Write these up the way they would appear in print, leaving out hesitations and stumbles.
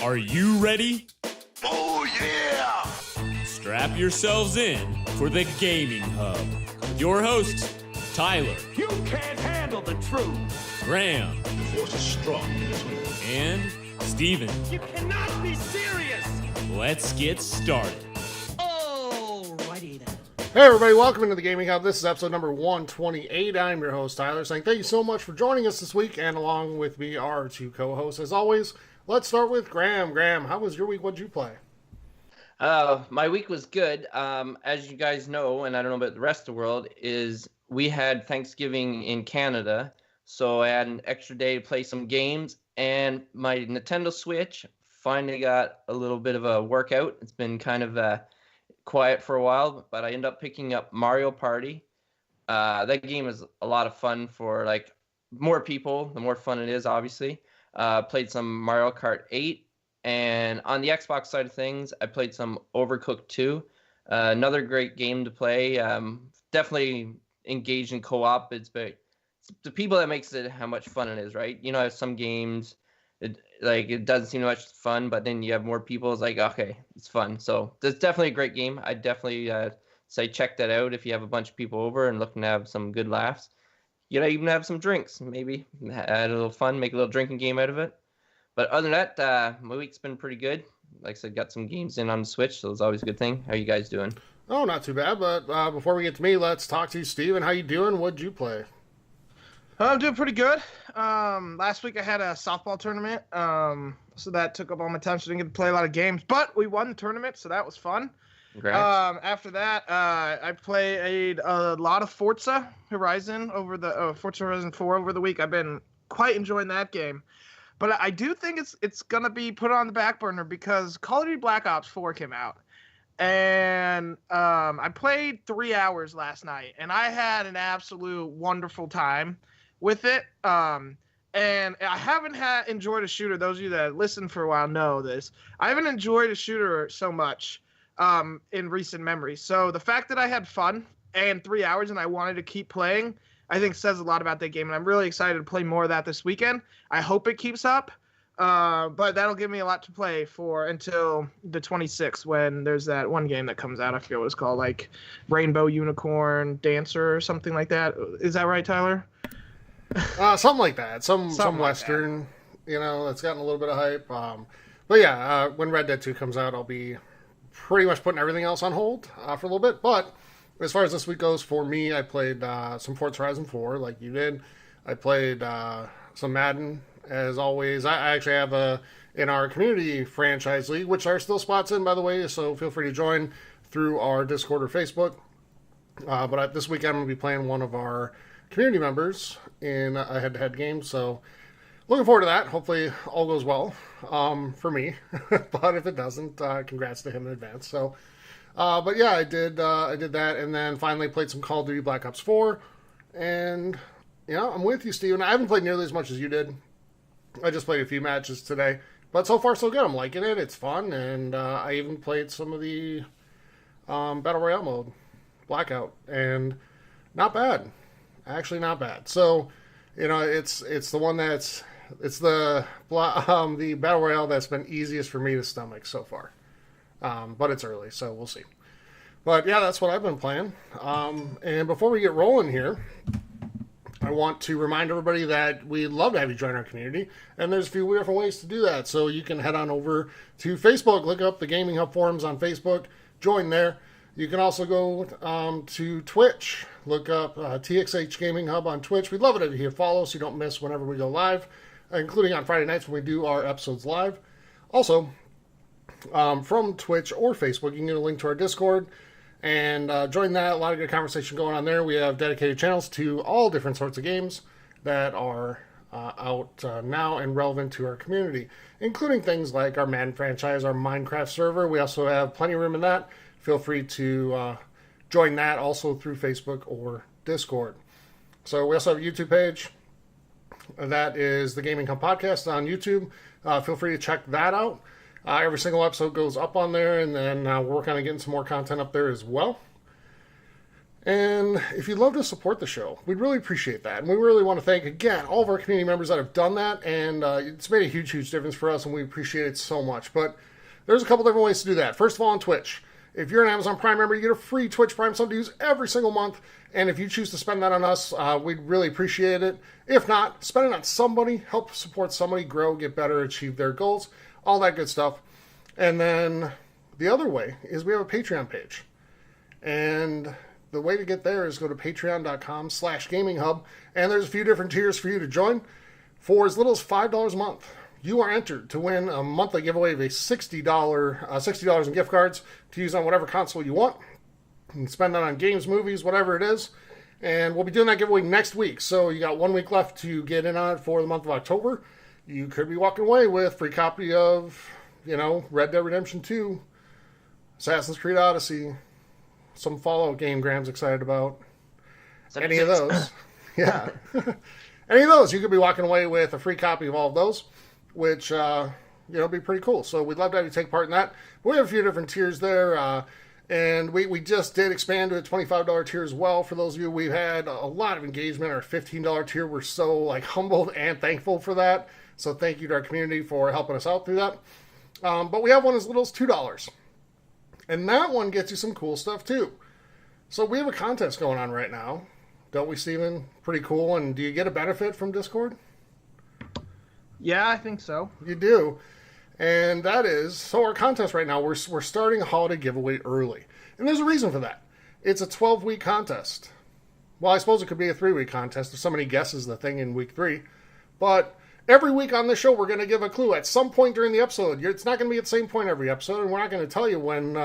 Are you ready? Oh, yeah! Strap yourselves in for the Gaming Hub. With your hosts, Tyler. You can't handle the truth! Graham. The force is strong in this one. And Steven. You cannot be serious! Let's get started. Alrighty then. Hey everybody, welcome into the Gaming Hub. This is episode number 128. I'm your host, Tyler, saying thank you so much for joining us this week, and along with me are two co-hosts. As always, let's start with Graham. Graham, how was your week? What'd you play? My week was good. As you guys know, and I don't know about the rest of the world, is we had Thanksgiving in Canada, so I had an extra day to play some games, and my Nintendo Switch finally got a little bit of a workout. It's been kind of quiet for a while, but I ended up picking up Mario Party. That game is a lot of fun for like more people. The more fun it is, obviously. Played some Mario Kart 8. And on the Xbox side of things, I played some Overcooked 2. Another great game to play. Definitely engaged in co-op. It's the people that makes it how much fun it is, right? You know, some games, it doesn't seem much fun, but then you have more people. It's like, okay, it's fun. So it's definitely a great game. I definitely say check that out if you have a bunch of people over and looking to have some good laughs. You know, even have some drinks, maybe add a little fun, make a little drinking game out of it. But other than that, my week's been pretty good. Like I said, got some games in on the Switch, so it's always a good thing. How you guys doing? Oh, not too bad, but before we get to me, let's talk to you, Steven. How you doing? What'd you play? I'm doing pretty good. Last week I had a softball tournament, so that took up all my time, so I didn't get to play a lot of games. But we won the tournament, so that was fun. Congrats. After that, I played a lot of Forza Horizon Forza Horizon 4 over the week. I've been quite enjoying that game. But I do think it's going to be put on the back burner because Call of Duty Black Ops 4 came out. And I played 3 hours last night, and I had an absolute wonderful time with it. And I haven't enjoyed a shooter. Those of you that listen for a while know this. I haven't enjoyed a shooter so much in recent memory. So the fact that I had fun and 3 hours and I wanted to keep playing, I think says a lot about that game. And I'm really excited to play more of that this weekend. I hope it keeps up. But that'll give me a lot to play for until the 26th when there's that one game that comes out. I forget what it's called, like Rainbow Unicorn Dancer or something like that. Is that right, Tyler? Something like that. Some like Western, that's gotten a little bit of hype. But yeah, when Red Dead 2 comes out, I'll be pretty much putting everything else on hold for a little bit. But as far as this week goes, for me, I played some Forza Horizon 4 like you did. I played some Madden, as always. I actually have in our community franchise league, which are still spots in, by the way, so feel free to join through our Discord or Facebook. But this week I'm going to be playing one of our community members in a head-to-head game, so looking forward to that. Hopefully all goes well for me, but if it doesn't, congrats to him in advance. So, but yeah, I did that, and then finally played some Call of Duty Black Ops 4, and I'm with you, Steven. I haven't played nearly as much as you did. I just played a few matches today, but so far so good. I'm liking it. It's fun, and I even played some of the Battle Royale mode, Blackout, and not bad. Actually, not bad. So, it's the one it's the Battle Royale that's been easiest for me to stomach so far. But it's early, so we'll see. But yeah, that's what I've been playing. And before we get rolling here, I want to remind everybody that we'd love to have you join our community, and there's a few different ways to do that. So you can head on over to Facebook, look up the Gaming Hub forums on Facebook, join there. You can also go to Twitch, look up TXH Gaming Hub on Twitch. We'd love it if you follow so you don't miss whenever we go live, including on Friday nights when we do our episodes live. Also, from Twitch or Facebook, you can get a link to our Discord and join that. A lot of good conversation going on there. We have dedicated channels to all different sorts of games that are out now and relevant to our community, including things like our Madden franchise, our Minecraft server. We also have plenty of room in that. Feel free to join that also through Facebook or Discord. So we also have a YouTube page. That is the Gaming Hub Podcast on YouTube. Feel free to check that out. Every single episode goes up on there, and then we're working on getting some more content up there as well. And if you'd love to support the show, we'd really appreciate that. And we really want to thank, again, all of our community members that have done that. And it's made a huge, huge difference for us, and we appreciate it so much. But there's a couple different ways to do that. First of all, on Twitch. If you're an Amazon Prime member, you get a free Twitch Prime sub to use every single month. And if you choose to spend that on us, we'd really appreciate it. If not, spend it on somebody, help support somebody, grow, get better, achieve their goals, all that good stuff. And then the other way is we have a Patreon page. And the way to get there is go to patreon.com/gaminghub. And there's a few different tiers for you to join. For as little as $5 a month, you are entered to win a monthly giveaway of a $60 in gift cards to use on whatever console you want. You can spend that on games, movies, whatever it is. And we'll be doing that giveaway next week. So you got 1 week left to get in on it for the month of October. You could be walking away with a free copy of, Red Dead Redemption 2, Assassin's Creed Odyssey, some Fallout game Graham's excited about. Any of those. Yeah. Any of those. You could be walking away with a free copy of all of those, which, be pretty cool. So we'd love to have you take part in that. But we have a few different tiers there. And we just did expand to a $25 tier as well. For those of you, we've had a lot of engagement. Our $15 tier, we're so humbled and thankful for that. So thank you to our community for helping us out through that. But we have one as little as $2. And that one gets you some cool stuff too. So we have a contest going on right now. Don't we, Steven? Pretty cool. And do you get a benefit from Discord? Yeah, I think so. You do. And that is, so our contest right now, we're starting a holiday giveaway early. And there's a reason for that. It's a 12-week contest. Well, I suppose it could be a 3-week contest if somebody guesses the thing in week 3. But every week on the show, we're going to give a clue at some point during the episode. It's not going to be at the same point every episode, and we're not going to tell you when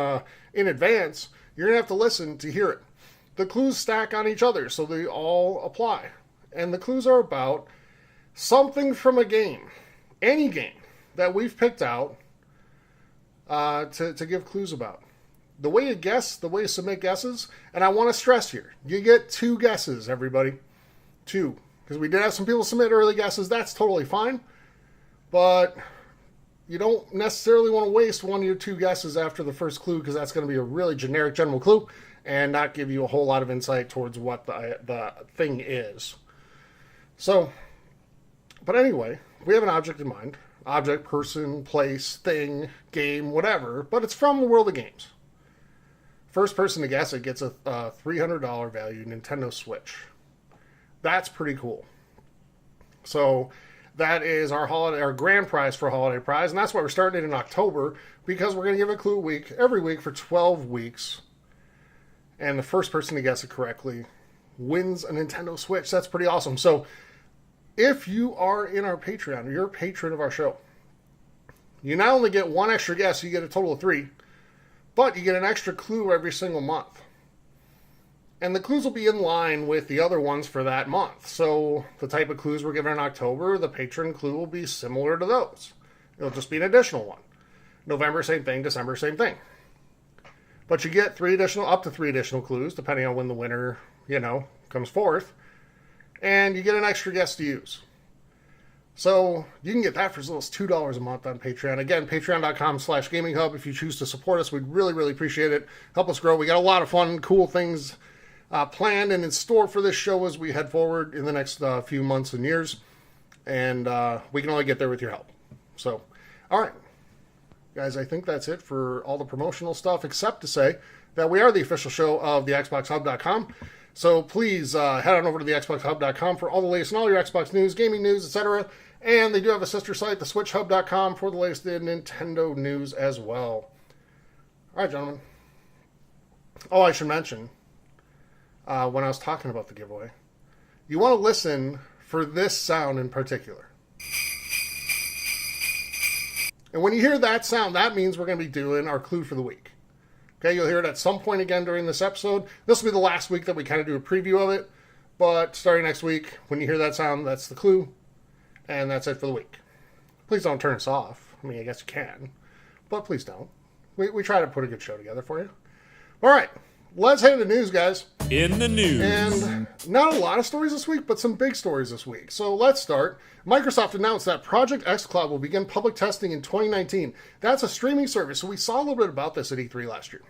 in advance. You're going to have to listen to hear it. The clues stack on each other, so they all apply. And the clues are about something from a game, any game, that we've picked out to give clues about. The way you guess, the way you submit guesses, and I want to stress here, you get 2 guesses, everybody. 2. Because we did have some people submit early guesses, that's totally fine. But you don't necessarily want to waste one of your 2 guesses after the first clue, because that's going to be a really generic general clue and not give you a whole lot of insight towards what the thing is. So, but anyway, we have an object in mind. Object, person, place, thing, game, whatever, but it's from the world of games. First person to guess it gets a $300 value Nintendo Switch. That's pretty cool. So that is our grand prize for holiday prize, and that's why we're starting it in October, because we're going to give a clue a week, every week for 12 weeks. And the first person to guess it correctly wins a Nintendo Switch. That's pretty awesome. So if you are in our Patreon, you're a patron of our show, you not only get 1 extra guess, you get a total of 3, but you get an extra clue every single month. And the clues will be in line with the other ones for that month. So the type of clues we're given in October, the patron clue will be similar to those. It'll just be an additional one. November, same thing. December, same thing. But you get up to 3 additional clues, depending on when the winner, comes forth. And you get an extra guess to use. So you can get that for as little as $2 a month on Patreon. Again, patreon.com/gaminghub. If you choose to support us, we'd really, really appreciate it. Help us grow. We got a lot of fun, cool things planned and in store for this show as we head forward in the next few months and years. And we can only get there with your help. So, all right. Guys, I think that's it for all the promotional stuff, except to say that we are the official show of the XboxHub.com. So please head on over to the XboxHub.com for all the latest and all your Xbox news, gaming news, etc. And they do have a sister site, the SwitchHub.com, for the latest in Nintendo news as well. All right, gentlemen. Oh, I should mention, when I was talking about the giveaway, you want to listen for this sound in particular. And when you hear that sound, that means we're going to be doing our clue for the week. Okay, you'll hear it at some point again during this episode. This will be the last week that we kind of do a preview of it. But starting next week, when you hear that sound, that's the clue. And that's it for the week. Please don't turn us off. I mean, I guess you can. But please don't. We try to put a good show together for you. All right, let's head into the news, guys. In the news. And not a lot of stories this week, but some big stories this week. So let's start. Microsoft announced that Project xCloud will begin public testing in 2019. That's a streaming service. So we saw a little bit about this at E3 last year.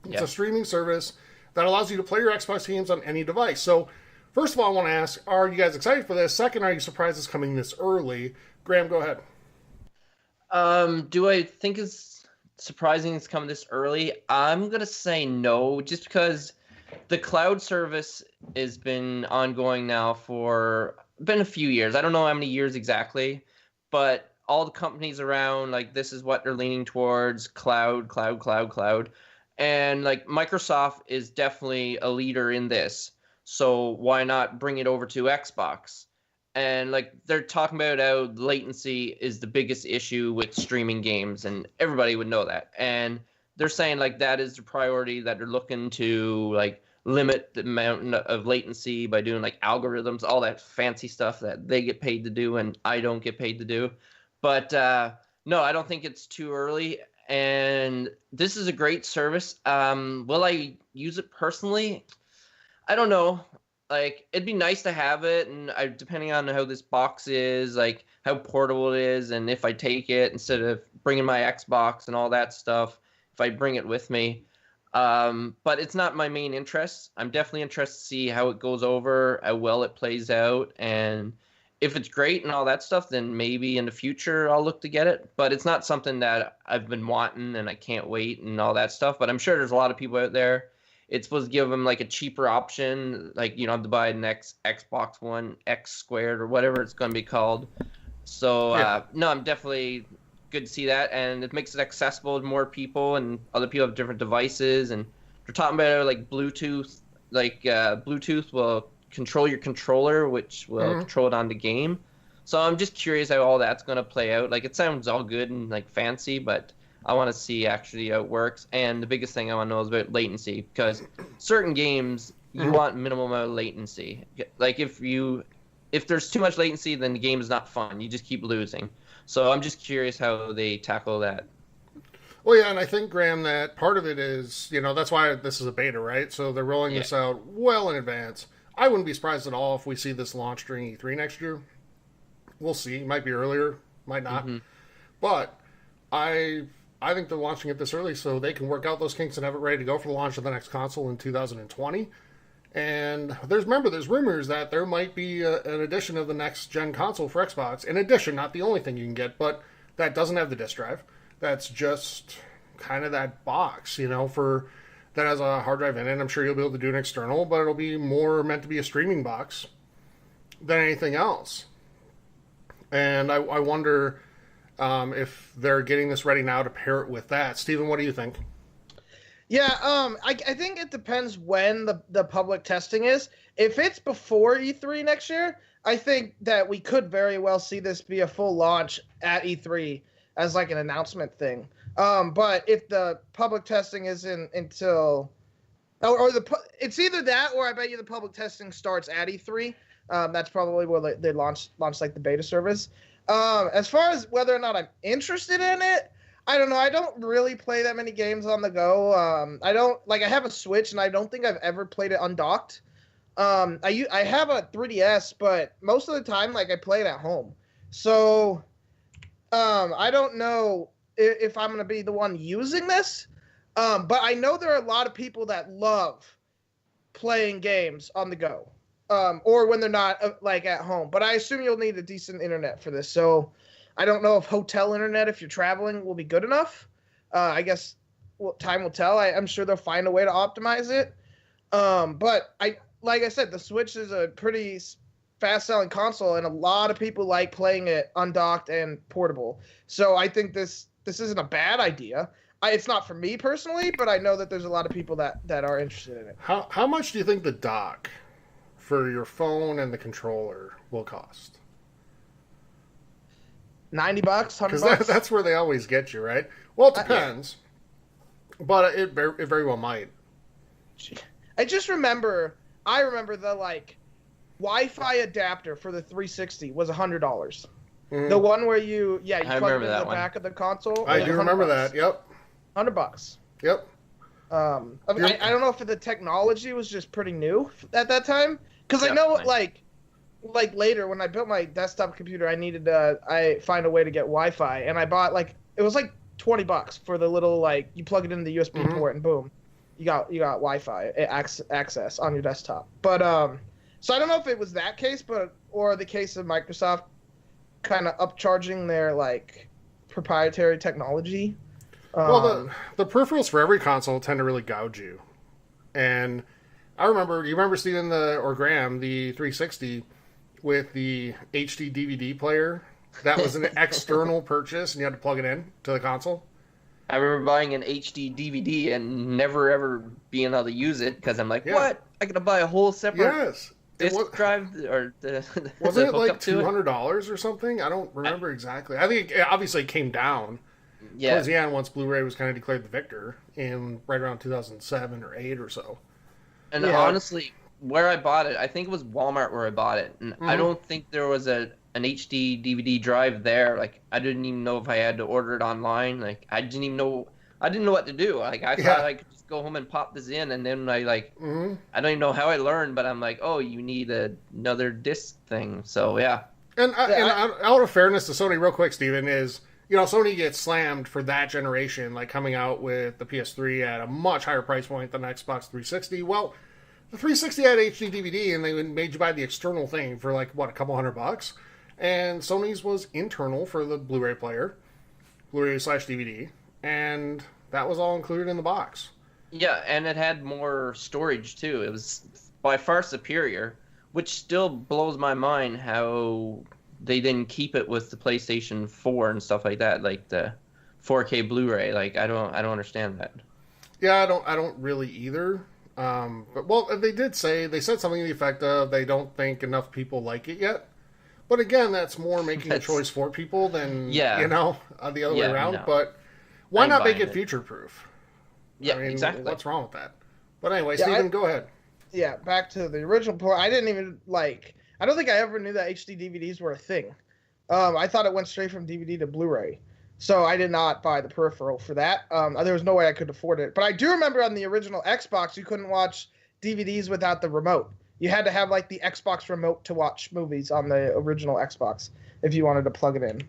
It's a streaming service that allows you to play your Xbox games on any device. So, first of all, I want to ask, are you guys excited for this? Second, are you surprised it's coming this early? Graham, go ahead. Do I think it's surprising it's coming this early? I'm going to say no, just because the cloud service has been ongoing now for been a few years. I don't know how many years exactly, but all the companies around, like, this is what they're leaning towards, cloud. And, like, Microsoft is definitely a leader in this. So why not bring it over to Xbox? And, like, they're talking about how latency is the biggest issue with streaming games, and everybody would know that. And they're saying, like, that is the priority, that they're looking to, like, limit the amount of latency by doing, like, algorithms, all that fancy stuff that they get paid to do and I don't get paid to do. But no, I don't think it's too early. And this is a great service. Will I use it personally? I don't know. Like, it'd be nice to have it, and depending on how this box is, like, how portable it is, and if I take it instead of bringing my Xbox and all that stuff, if I bring it with me. But it's not my main interest. I'm definitely interested to see how it goes over, how well it plays out, and if it's great and all that stuff, then maybe in the future I'll look to get it. But it's not something that I've been wanting and I can't wait and all that stuff. But I'm sure there's a lot of people out there. It's supposed to give them, like, a cheaper option, like, you don't have to buy an Xbox One X squared or whatever it's going to be called. So no, I'm definitely good to see that, and it makes it accessible to more people, and other people have different devices, and they're talking about, like, Bluetooth, like Bluetooth will control your controller, which will control it on the game. So I'm just curious how all that's going to play out. Like, it sounds all good and, like, fancy, but I want to see actually how it works. And the biggest thing I want to know is about latency, because certain games you want minimum amount of latency. Like, if there's too much latency, then the game is not fun. You just keep losing. So I'm just curious how they tackle that. Well, yeah, and I think, Graham, that part of it is, you know, that's why this is a beta, right? So they're rolling this out well in advance. I wouldn't be surprised at all if we see this launch during E3 next year. We'll see. Might be earlier, might not. But I think they're launching it this early so they can work out those kinks and have it ready to go for the launch of the next console in 2020. And there's rumors that there might be an edition of the next gen console for Xbox. In addition, not the only thing you can get, but that doesn't have the disc drive. That's just kind of that box, you know, that has a hard drive in it. I'm sure you'll be able to do an external, but it'll be more meant to be a streaming box than anything else. And I wonder if they're getting this ready now to pair it with that. Steven, what do you think? Yeah, I think it depends when the public testing is. If it's before E3 next year, I think that we could very well see this be a full launch at E3 as, like, an announcement thing. But if the public testing isn't until, it's either that or I bet you the public testing starts at E3. That's probably where they launch like the beta service. As far as whether or not I'm interested in it, I don't know. I don't really play that many games on the go. I have a Switch, and I don't think I've ever played it undocked. I have a 3DS, but most of the time, like, I play it at home. So, I don't know if I'm going to be the one using this. But I know there are a lot of people that love playing games on the go. Or when they're not, like, at home. But I assume you'll need a decent internet for this. So I don't know if hotel internet, if you're traveling, will be good enough. I guess time will tell. I'm sure they'll find a way to optimize it. But like I said, the Switch is a pretty fast-selling console, and a lot of people like playing it undocked and portable. So I think this isn't a bad idea. It's not for me personally, but I know that there's a lot of people that are interested in it. How much do you think the dock for your phone and the controller will cost? $90, $100. Because that's where they always get you, right? Well, it depends, but it very well might. I remember the, like, Wi-Fi adapter for the 360 was $100. The one where you plug it in the back of the console. I do remember that. Yep. $100. Yep. I don't know if the technology was just pretty new at that time, because I know like later when I built my desktop computer, I needed to find a way to get Wi-Fi, and I bought, like, it was like $20 for the little, like, you plug it into the USB port and boom. you got Wi-Fi access on your desktop. But so I don't know if it was that case, or the case of Microsoft kind of upcharging their like proprietary technology. Well, the peripherals for every console tend to really gouge you, and you remember Steven or Graham, the 360 with the HD DVD player that was an external purchase, and you had to plug it in to the console. I remember buying an HD DVD and never ever being able to use it because I'm like, what? I gotta buy a whole separate disc drive or wasn't it like $200 or something? I don't remember exactly. I think it obviously came down. Yeah. Towards the end, once Blu-ray was kind of declared the victor in right around 2007 or 8 or so. And honestly, where I bought it, I think it was Walmart where I bought it, and I don't think there was an HD DVD drive there. Like, I didn't even know if I had to order it online. Like, I didn't know what to do. Like, I thought I could just go home and pop this in, and then I don't even know how I learned, but I'm like, oh, you need another disc thing. So yeah. And out of fairness to Sony, real quick, Steven, is Sony gets slammed for that generation, like coming out with the PS3 at a much higher price point than Xbox 360. Well, the 360 had HD DVD, and they made you buy the external thing for like a couple $100. And Sony's was internal for the Blu-ray player, Blu-ray/DVD, and that was all included in the box. Yeah, and it had more storage too. It was by far superior, which still blows my mind how they didn't keep it with the PlayStation 4 and stuff like that, like the 4K Blu-ray. Like, I don't understand that. Yeah, I don't really either. But they said something to the effect of they don't think enough people like it yet. But again, that's more making a choice for people than the other way around. No. But why not make it future-proof? Yeah, exactly. What's wrong with that? But anyway, Steven, go ahead. Yeah, back to the original point. I didn't even I don't think I ever knew that HD DVDs were a thing. I thought it went straight from DVD to Blu-ray. So I did not buy the peripheral for that. There was no way I could afford it. But I do remember on the original Xbox, you couldn't watch DVDs without the remote. You had to have like the Xbox remote to watch movies on the original Xbox if you wanted to plug it in.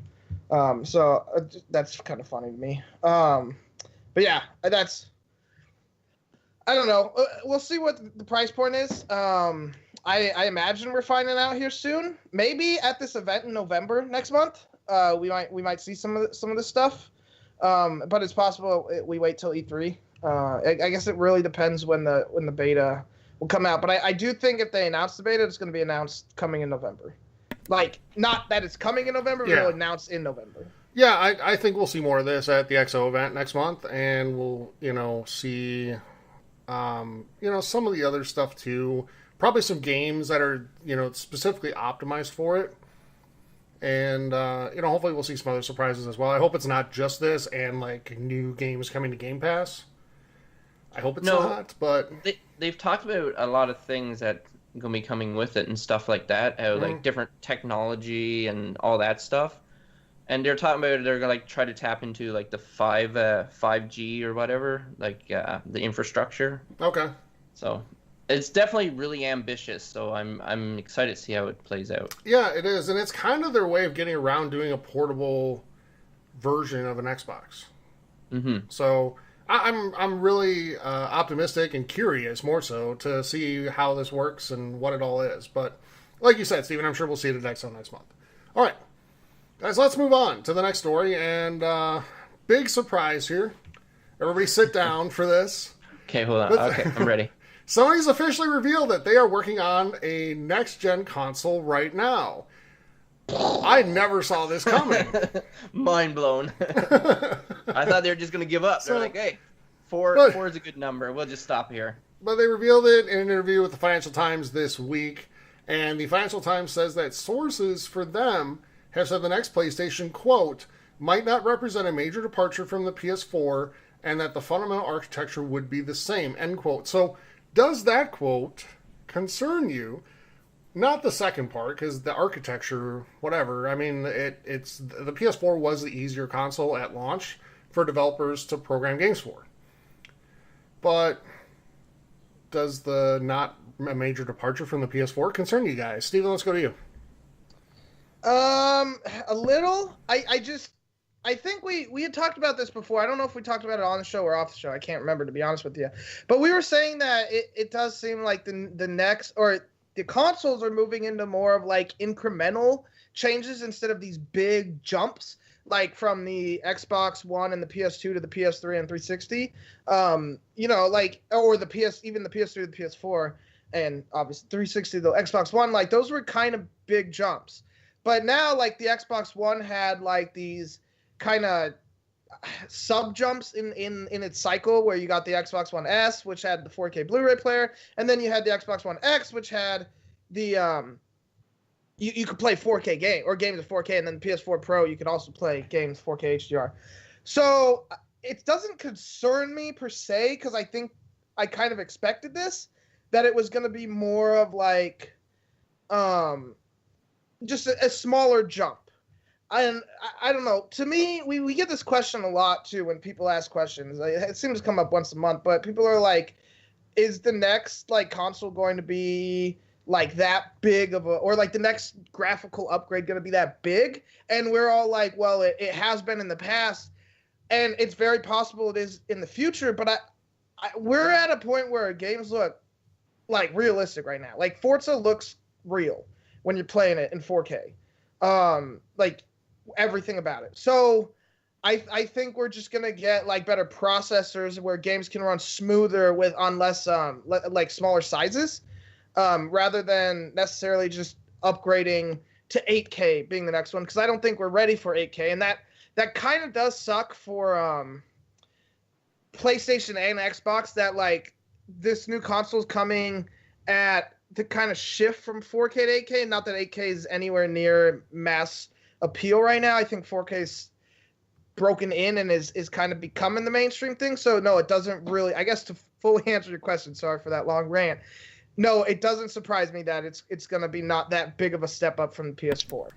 So that's kind of funny to me. But yeah, I don't know. We'll see what the price point is. I imagine we're finding out here soon. Maybe at this event in November next month. We might see some of this stuff. But it's possible we wait till E3. I guess it really depends when the beta will come out. But I do think if they announce the beta, it's going to be announced coming in November. Like, not that it's coming in November, but it'll announce in November. Yeah, I think we'll see more of this at the XO event next month, and we'll see some of the other stuff too. Probably some games that are specifically optimized for it. And, hopefully we'll see some other surprises as well. I hope it's not just this and, like, new games coming to Game Pass. I hope it's not, but... They've talked about a lot of things that are going to be coming with it and stuff like that. Like, different technology and all that stuff. And they're talking about they're going to, like, try to tap into, like, the 5G or whatever. Like, the infrastructure. Okay. So... It's definitely really ambitious, so I'm excited to see how it plays out. Yeah, it is, and it's kind of their way of getting around doing a portable version of an Xbox. Mm-hmm. So I'm really optimistic and curious, more so, to see how this works and what it all is. But like you said, Steven, I'm sure we'll see it at XO next month. All right, guys, let's move on to the next story, and big surprise here. Everybody sit down for this. Okay, hold on. Okay, I'm ready. Sony's officially revealed that they are working on a next-gen console right now. I never saw this coming. Mind blown. I thought they were just going to give up. They're like, hey, four is a good number. We'll just stop here. But they revealed it in an interview with the Financial Times this week, and the Financial Times says that sources for them have said the next PlayStation, quote, might not represent a major departure from the PS4, and that the fundamental architecture would be the same, end quote. So... does that quote concern you? Not the second part, because the architecture, whatever. I mean, it's the PS4 was the easier console at launch for developers to program games for. But does the not a major departure from the PS4 concern you guys? Steven, let's go to you. A little. I think we had talked about this before. I don't know if we talked about it on the show or off the show. I can't remember, to be honest with you. But we were saying that it does seem like the next, or the consoles are moving into more of like incremental changes instead of these big jumps, like from the Xbox One and the PS2 to the PS3 and 360. You know, like, or even the PS3 to the PS4, and obviously 360 to the Xbox One. Like, those were kind of big jumps. But now, like, the Xbox One had like these kind of sub jumps in its cycle, where you got the Xbox One S, which had the 4K Blu-ray player, and then you had the Xbox One X, which had the you could play 4K games at 4K, and then the PS4 Pro you could also play games 4K HDR. So it doesn't concern me per se, because I think I kind of expected this, that it was going to be more of like just a smaller jump. I don't know. To me, we get this question a lot too when people ask questions. It seems to come up once a month, but people are like, "Is the next like console going to be like that big of a, or like the next graphical upgrade going to be that big?" And we're all like, "Well, it has been in the past, and it's very possible it is in the future." But we're at a point where games look like realistic right now. Like Forza looks real when you're playing it in 4K. Like everything about it. So I think we're just gonna get like better processors where games can run smoother on less like smaller sizes, rather than necessarily just upgrading to 8K being the next one, because I don't think we're ready for 8K, and that kind of does suck for PlayStation and Xbox, that like this new console's coming at the kind of shift from 4K to 8K. Not that 8K is anywhere near mass appeal right now. I think 4K is broken in and is kind of becoming the mainstream thing. So no, it doesn't really, I guess to fully answer your question, sorry for that long rant. No, it doesn't surprise me that it's going to be not that big of a step up from the PS4.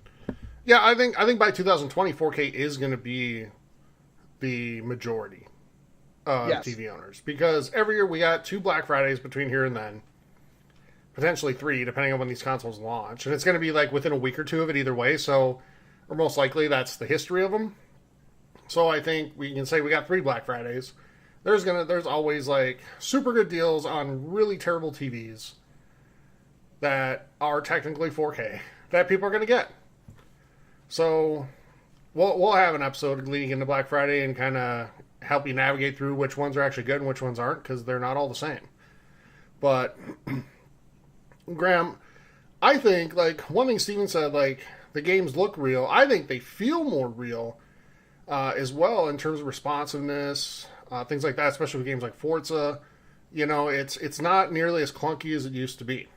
Yeah, I think by 2020, 4K is going to be the majority of TV owners, because every year we got 2 Black Fridays between here and then. Potentially 3, depending on when these consoles launch. And it's going to be like within a week or 2 of it either way. So, or most likely that's the history of them. So I think we can say we got 3 Black Fridays. There's always like super good deals on really terrible TVs that are technically 4K that people are going to get. So we'll have an episode leading into Black Friday and kind of help you navigate through which ones are actually good and which ones aren't, because they're not all the same. But Graham, I think, like, one thing Steven said, like, the games look real. I think they feel more real as well in terms of responsiveness, things like that, especially with games like Forza. You know, it's not nearly as clunky as it used to be.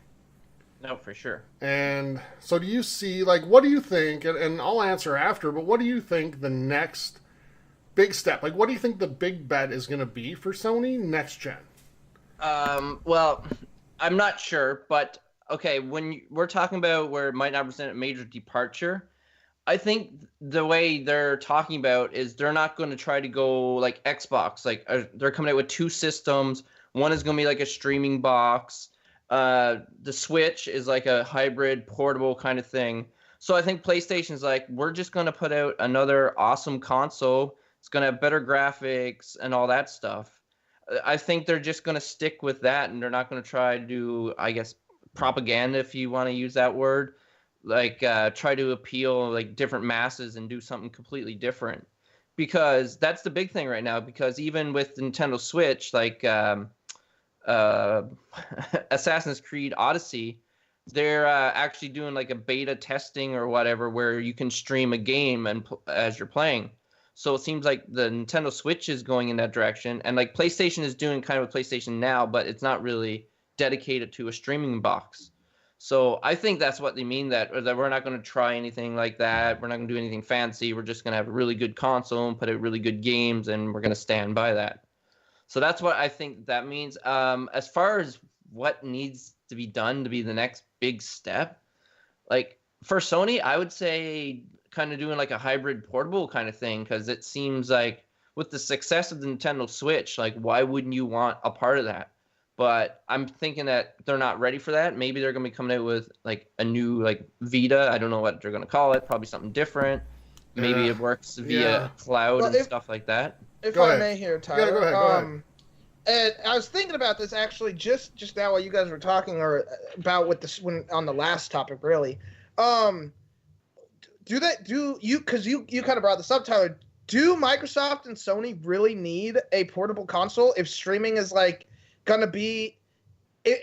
No, for sure. And so do you see, like, what do you think, and I'll answer after, but what do you think the next big step, like, what do you think the big bet is going to be for Sony next gen? Well, I'm not sure, but okay, when we're talking about where it might not present a major departure, I think the way they're talking about is they're not going to try to go like Xbox. Like they're coming out with 2 systems. One is going to be like a streaming box. The Switch is like a hybrid portable kind of thing. So I think PlayStation's like, we're just going to put out another awesome console. It's going to have better graphics and all that stuff. I think they're just going to stick with that, and they're not going to try to do, I guess, propaganda, if you want to use that word, like try to appeal like different masses and do something completely different, because that's the big thing right now. Because even with Nintendo Switch, like Assassin's Creed Odyssey, they're actually doing like a beta testing or whatever where you can stream a game and as you're playing. So it seems like the Nintendo Switch is going in that direction, and like PlayStation is doing kind of a PlayStation Now, but it's not really dedicated to a streaming box. So I think that's what they mean, that we're not going to try anything like that. We're not going to do anything fancy. We're just going to have a really good console and put out really good games, and we're going to stand by that. So that's what I think that means. As far as what needs to be done to be the next big step, like for Sony, I would say kind of doing like a hybrid portable kind of thing, because it seems like with the success of the Nintendo Switch, like why wouldn't you want a part of that? But I'm thinking that they're not ready for that. Maybe they're going to be coming out with like a new like Vita. I don't know what they're going to call it. Probably something different. maybe Yeah. it works via Yeah. cloud Well, and if- stuff like that. If Go I ahead. may here, Tyler. Yeah, go ahead. And I was thinking about this actually just now while you guys were talking, or about with this when on the last topic, really. Because you kind of brought this up, Tyler. Do Microsoft and Sony really need a portable console if streaming is like gonna be?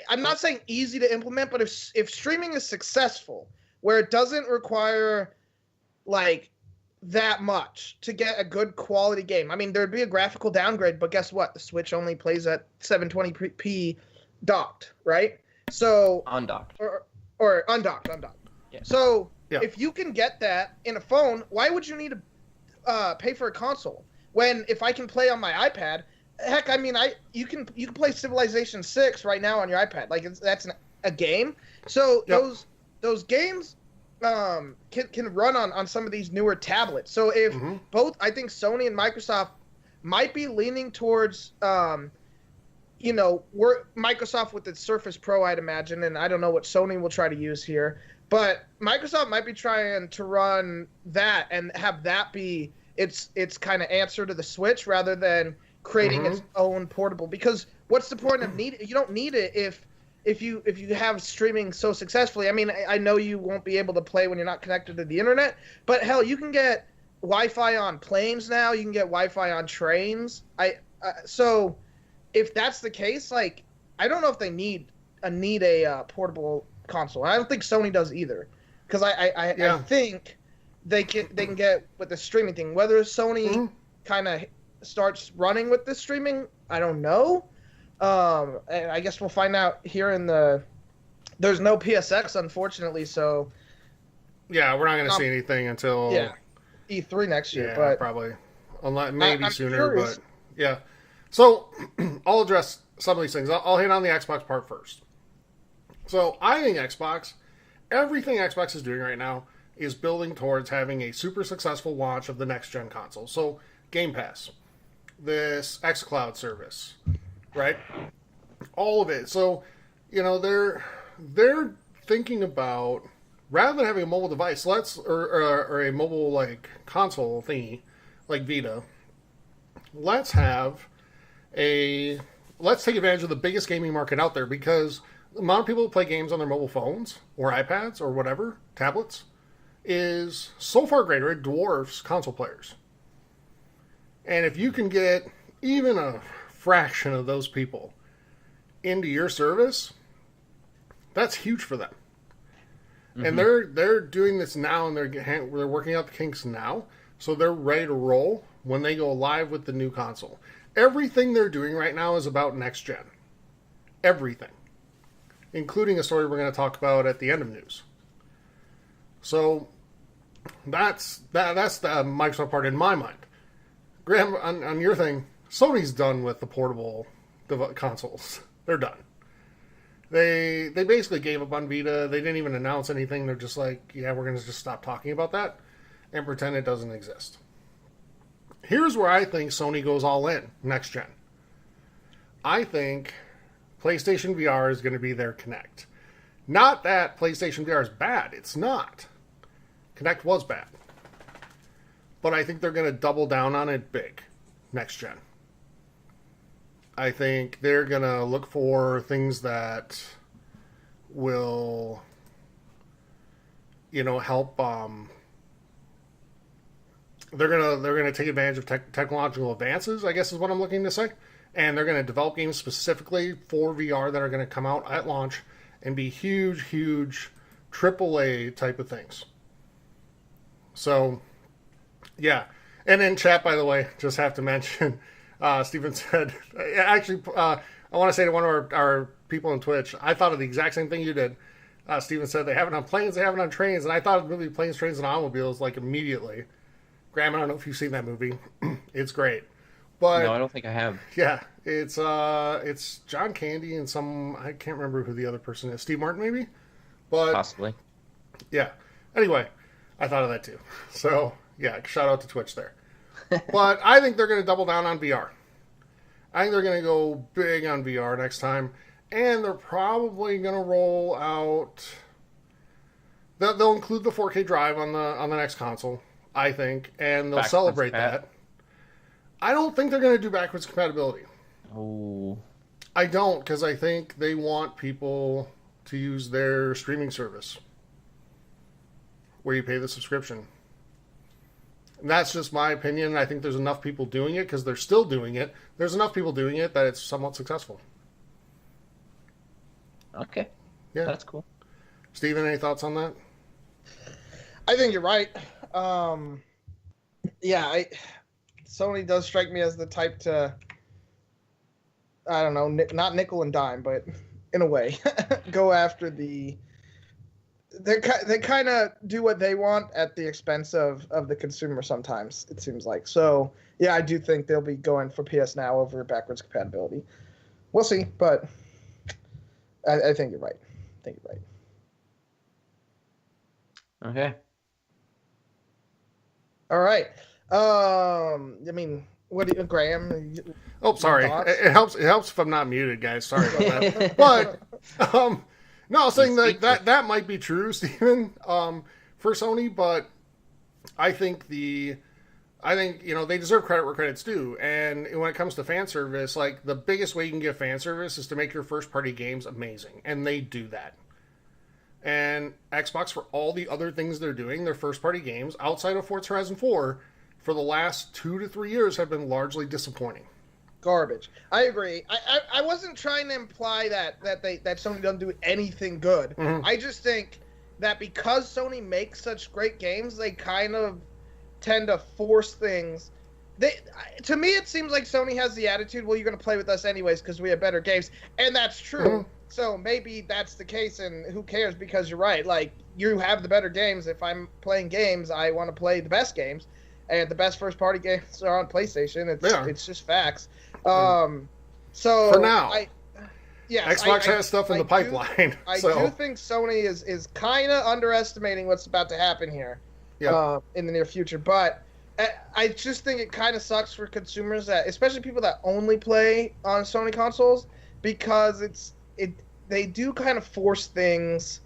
I'm not saying easy to implement, but if streaming is successful, where it doesn't require like that much to get a good quality game. I mean, there'd be a graphical downgrade, but guess what? The Switch only plays at 720p docked, right? So Undocked. or undocked. Yeah. So Yeah. if you can get that in a phone, why would you need to pay for a console when if I can play on my iPad? Heck, I mean, you can play Civilization 6 right now on your iPad. Like that's a game. So Yep. those games can run on some of these newer tablets. So if both, I think Sony and Microsoft might be leaning towards, we're Microsoft with its Surface Pro, I'd imagine, and I don't know what Sony will try to use here, but Microsoft might be trying to run that and have that be its kind of answer to the Switch rather than creating its own portable. Because what's the point of need? You don't need it if you have streaming so successfully. I mean, I know you won't be able to play when you're not connected to the internet, but hell, you can get Wi-Fi on planes now. You can get Wi-Fi on trains. So if that's the case, like, I don't know if they need a portable console. I don't think Sony does either, because I think they can get with the streaming thing. Whether Sony kind of starts running with the streaming, I don't know. And I guess we'll find out here there's no PSX, unfortunately, so Yeah, we're not going to see anything until E3 next year. Yeah, but probably. Unless, maybe I'm sooner, curious. but yeah. So I'll address some of these things. I'll hit on the Xbox part first. So I think everything Xbox is doing right now is building towards having a super successful launch of the next gen console. So Game Pass, this xCloud service, right? All of it. So, they're thinking about, rather than having a mobile device, or a mobile like console thingy like Vita, let's take advantage of the biggest gaming market out there, because the amount of people who play games on their mobile phones or iPads or whatever, tablets, is so far greater, it dwarfs console players. And if you can get even a fraction of those people into your service, that's huge for them. And they're doing this now, and they're working out the kinks now, so they're ready to roll when they go live with the new console. Everything they're doing right now is about next gen. Everything. Including a story we're going to talk about at the end of news. So that's the Microsoft part in my mind. Graham, on your thing, Sony's done with the portable consoles. They're done. They basically gave up on Vita. They didn't even announce anything. They're just like, yeah, we're going to just stop talking about that and pretend it doesn't exist. Here's where I think Sony goes all in next gen. I think PlayStation VR is going to be their Kinect. Not that PlayStation VR is bad. It's not. Kinect was bad. But I think they're going to double down on it big next gen. I think they're going to look for things that will, help. They're gonna take advantage of technological advances, I guess is what I'm looking to say, and they're going to develop games specifically for VR that are going to come out at launch and be huge AAA type of things. So, yeah. And in chat, by the way, just have to mention, Steven said, actually, I want to say to one of our people on Twitch, I thought of the exact same thing you did. Steven said they have it on planes, they have it on trains, and I thought of the movie Planes, Trains, and Automobiles like immediately. Graham, I don't know if you've seen that movie. It's great. But no, I don't think I have. Yeah, it's John Candy and I can't remember who the other person is. Steve Martin, maybe? But Possibly. Yeah. Anyway, I thought of that too. So, yeah, shout out to Twitch there. But I think they're going to double down on VR. I think they're going to go big on VR next time. And they're probably going to roll out... They'll include the 4K drive on the next console. I think, and they'll Backwards celebrate compat. that. I don't think they're going to do backwards compatibility. Oh. I don't, because I think they want people to use their streaming service where you pay the subscription. And that's just my opinion. I think there's enough people doing it because they're still doing it. There's enough people doing it that it's somewhat successful. Okay. Yeah. That's cool. Steven, any thoughts on that? I think you're right. Sony does strike me as the type to, I don't know, not nickel and dime, but in a way, go after the. They kind of do what they want at the expense of the consumer sometimes, it seems like. So, yeah, I do think they'll be going for PS Now over backwards compatibility. We'll see, but I think you're right. Okay. All right. I mean, what do you, Graham? Oh, sorry. Thoughts? It helps if I'm not muted, guys. Sorry about that. But no, I was saying that might be true, Steven, for Sony, but I think they deserve credit where credit's due. And when it comes to fan service, like the biggest way you can get fan service is to make your first party games amazing, and they do that. And Xbox, for all the other things they're doing, their first party games outside of Forza Horizon 4 for the last 2 to 3 years have been largely disappointing. Garbage. I agree. I wasn't trying to imply that Sony doesn't do anything good. Mm-hmm. I just think that because Sony makes such great games, they kind of tend to force things. To me, it seems like Sony has the attitude, well, you're going to play with us anyways because we have better games. And that's true. Mm-hmm. So maybe that's the case, and who cares, because you're right. Like, you have the better games. If I'm playing games, I want to play the best games. And the best first-party games are on PlayStation. It's just facts. So for now, Xbox has stuff in the pipeline. I do think Sony is kind of underestimating what's about to happen here in the near future. But I just think it kind of sucks for consumers, especially people that only play on Sony consoles, because they do kind of force things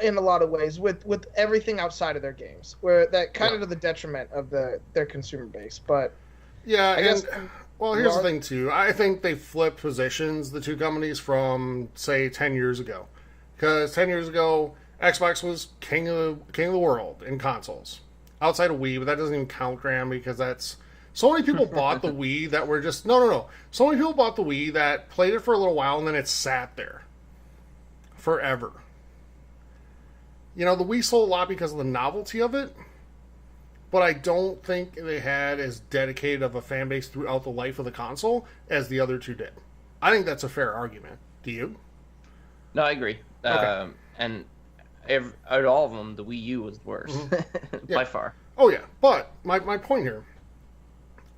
in a lot of ways with everything outside of their games, where that kind of to the detriment of their consumer base. But here's the thing too. I think they flipped positions, the two companies, from say 10 years ago, because 10 years ago Xbox was king of the world in consoles outside of Wii, but that doesn't even count, Graham, because that's so many people bought the Wii that were just no. So many people bought the Wii that played it for a little while and then it sat there forever. The Wii sold a lot because of the novelty of it, but I don't think they had as dedicated of a fan base throughout the life of the console as the other two did. I think that's a fair argument. Do you? No, I agree. Okay. And out of all of them, the Wii U was the worst by far. Oh, yeah. But my point here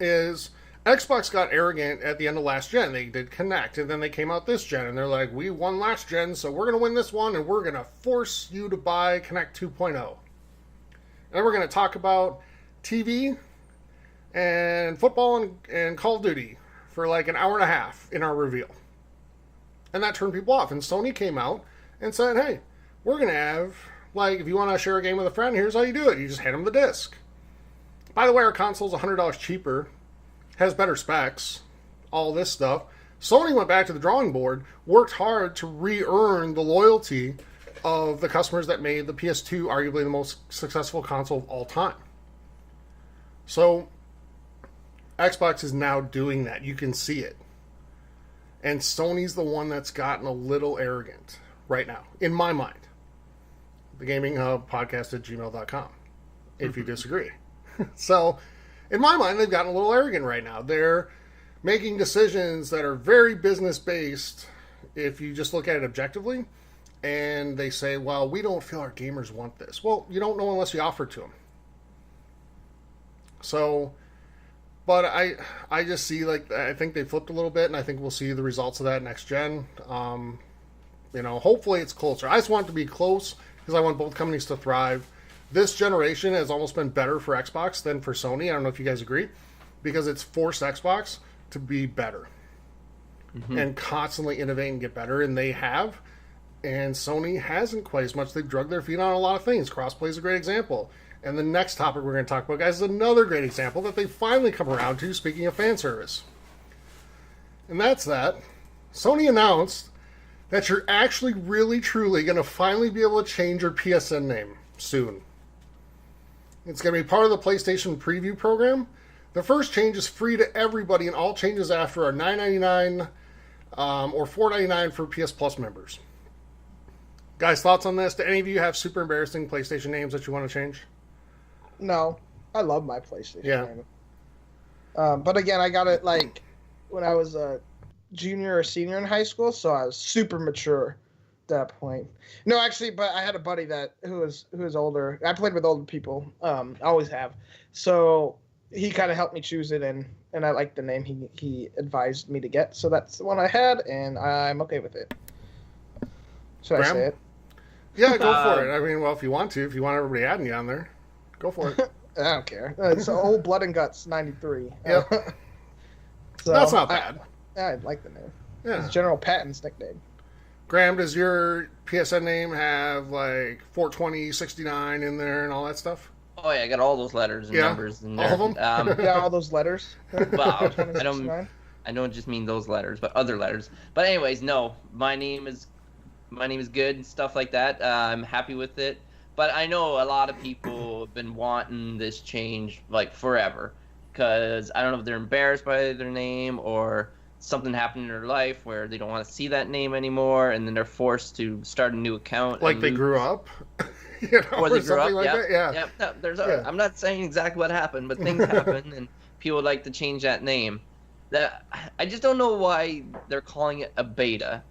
is Xbox got arrogant at the end of last gen. They did Connect, and then they came out this gen, and they're like, we won last gen, so we're going to win this one, and we're going to force you to buy Connect 2.0. And we're going to talk about TV and football and Call of Duty for like an hour and a half in our reveal. And that turned people off. And Sony came out and said, hey, we're going to have, like, if you want to share a game with a friend, here's how you do it. You just hand them the disc. By the way, our console's $100 cheaper, has better specs, all this stuff. Sony went back to the drawing board, worked hard to re-earn the loyalty of the customers that made the PS2 arguably the most successful console of all time. So, Xbox is now doing that. You can see it. And Sony's the one that's gotten a little arrogant right now, in my mind. The Gaming Hub podcast at gmail.com, if you disagree. So, in my mind, they've gotten a little arrogant right now. They're making decisions that are very business-based if you just look at it objectively. And they say, well, we don't feel our gamers want this. Well, you don't know unless you offer it to them. So, but I just see, like, I think they flipped a little bit, and I think we'll see the results of that next gen. Hopefully it's closer. I just want it to be close because I want both companies to thrive. This generation has almost been better for Xbox than for Sony. I don't know if you guys agree, because it's forced Xbox to be better and constantly innovate and get better, and they have. And Sony hasn't quite as much. They've drugged their feet on a lot of things. Crossplay is a great example. And the next topic we're going to talk about, guys, is another great example that they finally come around to, speaking of fan service. And that's that Sony announced that you're actually really, truly going to finally be able to change your PSN name soon. It's going to be part of the PlayStation Preview program. The first change is free to everybody, and all changes after are $9.99 or $4.99 for PS Plus members. Guys, thoughts on this? Do any of you have super embarrassing PlayStation names that you want to change? No, I love my PlayStation name. But again, I got it like when I was a junior or senior in high school, so I was super mature at that point. No, actually, but I had a buddy who was older. I played with older people. I always have. So he kind of helped me choose it, and I liked the name he advised me to get. So that's the one I had, and I'm okay with it. Should Graham? I say it? Yeah, go for it. I mean, well, if you want everybody adding you on there, go for it. I don't care. It's old Blood and Guts 93. Yep. So that's not bad. I like the name. Yeah. It's General Patton's nickname. Graham, does your PSN name have like 42069 in there and all that stuff? Oh yeah, I got all those letters and numbers in there. All of them? Yeah, all those letters. Well, I don't just mean those letters, but other letters. But anyways, no, my name is good and stuff like that. I'm happy with it. But I know a lot of people have been wanting this change like forever, because I don't know if they're embarrassed by their name or something happened in their life where they don't want to see that name anymore, and then they're forced to start a new account. Like they grew up, or they grew up. Like that? Yeah. No, I'm not saying exactly what happened, but things happen, and people like to change that name. I just don't know why they're calling it a beta.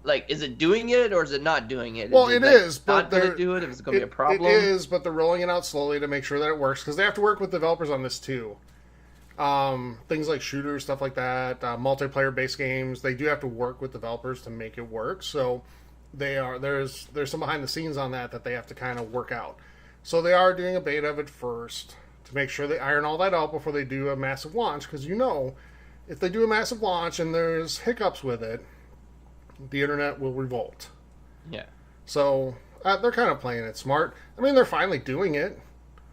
Like, is it doing it or is it not doing it? Well, it is, but not going to do it. If it's going to be a problem, it is, but they're rolling it out slowly to make sure that it works, because they have to work with developers on this too. Things like shooters, stuff like that, multiplayer-based games, they do have to work with developers to make it work. So there's some behind the scenes on that they have to kind of work out. So they are doing a beta of it first to make sure they iron all that out before they do a massive launch, because if they do a massive launch and there's hiccups with it, the internet will revolt. Yeah. So they're kind of playing it smart. I mean, they're finally doing it.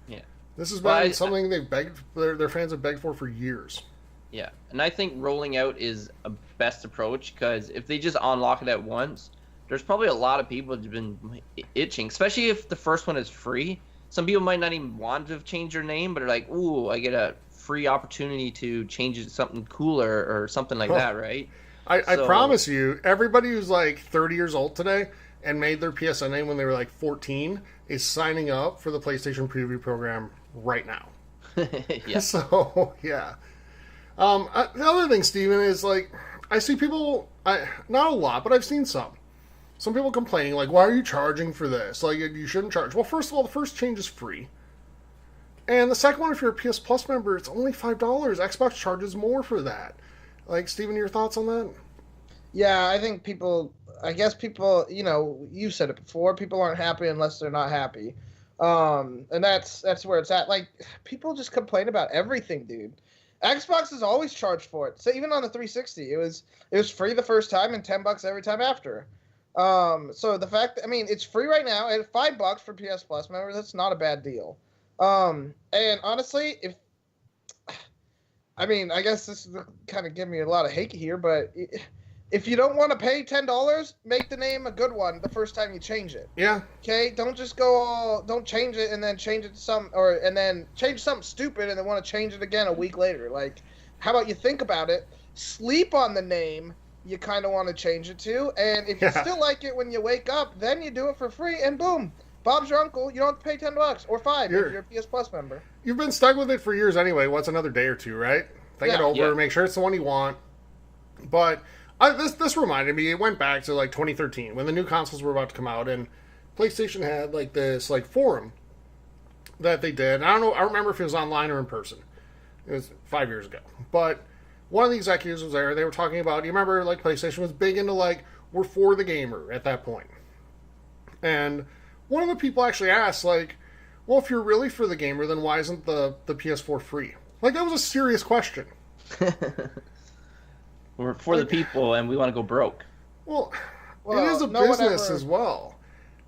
Yeah. This has been something their fans have begged for years. Yeah, and I think rolling out is a best approach, because if they just unlock it at once, there's probably a lot of people who've been itching, especially if the first one is free. Some people might not even want to change their name, but are like, ooh, I get a free opportunity to change it to something cooler or something like that, right? I promise you, everybody who's like 30 years old today and made their PSN name when they were like 14 is signing up for the PlayStation Preview program right now. Yeah. So, yeah. The other thing, Steven, is like, I see people, not a lot, but I've seen some people complaining, like, why are you charging for this? Like, you shouldn't charge. Well, first of all, the first change is free. And the second one, if you're a PS Plus member, it's only $5. Xbox charges more for that. Like, Steven, your thoughts on that? Yeah, I think people, you said it before, people aren't happy unless they're not happy. And that's where it's at. Like, people just complain about everything, dude. Xbox has always charged for it. So even on the 360, it was free the first time and $10 every time after. So the fact, it's free right now at $5 for PS Plus members. That's not a bad deal. And honestly, I guess this is kind of giving me a lot of hate here, but if you don't want to pay $10, make the name a good one the first time you change it. Yeah. Okay? Don't just don't change it and then change it to and then change something stupid and then want to change it again a week later. Like, how about you think about it, sleep on the name you kind of want to change it to, and if you still like it when you wake up, then you do it for free, and boom. Bob's your uncle. You don't have to pay $10 or $5 if you're a PS Plus member. You've been stuck with it for years anyway. What's another day or two, right? Think it over. Make sure it's the one you want. But this reminded me. It went back to like 2013 when the new consoles were about to come out, and PlayStation had like this like forum that they did. And I don't remember if it was online or in person. It was 5 years ago. But one of the executives was there. They were talking about. You remember like PlayStation was big into like we're for the gamer at that point, and one of the people actually asked, like, well, if you're really for the gamer, then why isn't the PS4 free? Like, that was a serious question. We're for the people, and we want to go broke. Well, it is a business as well.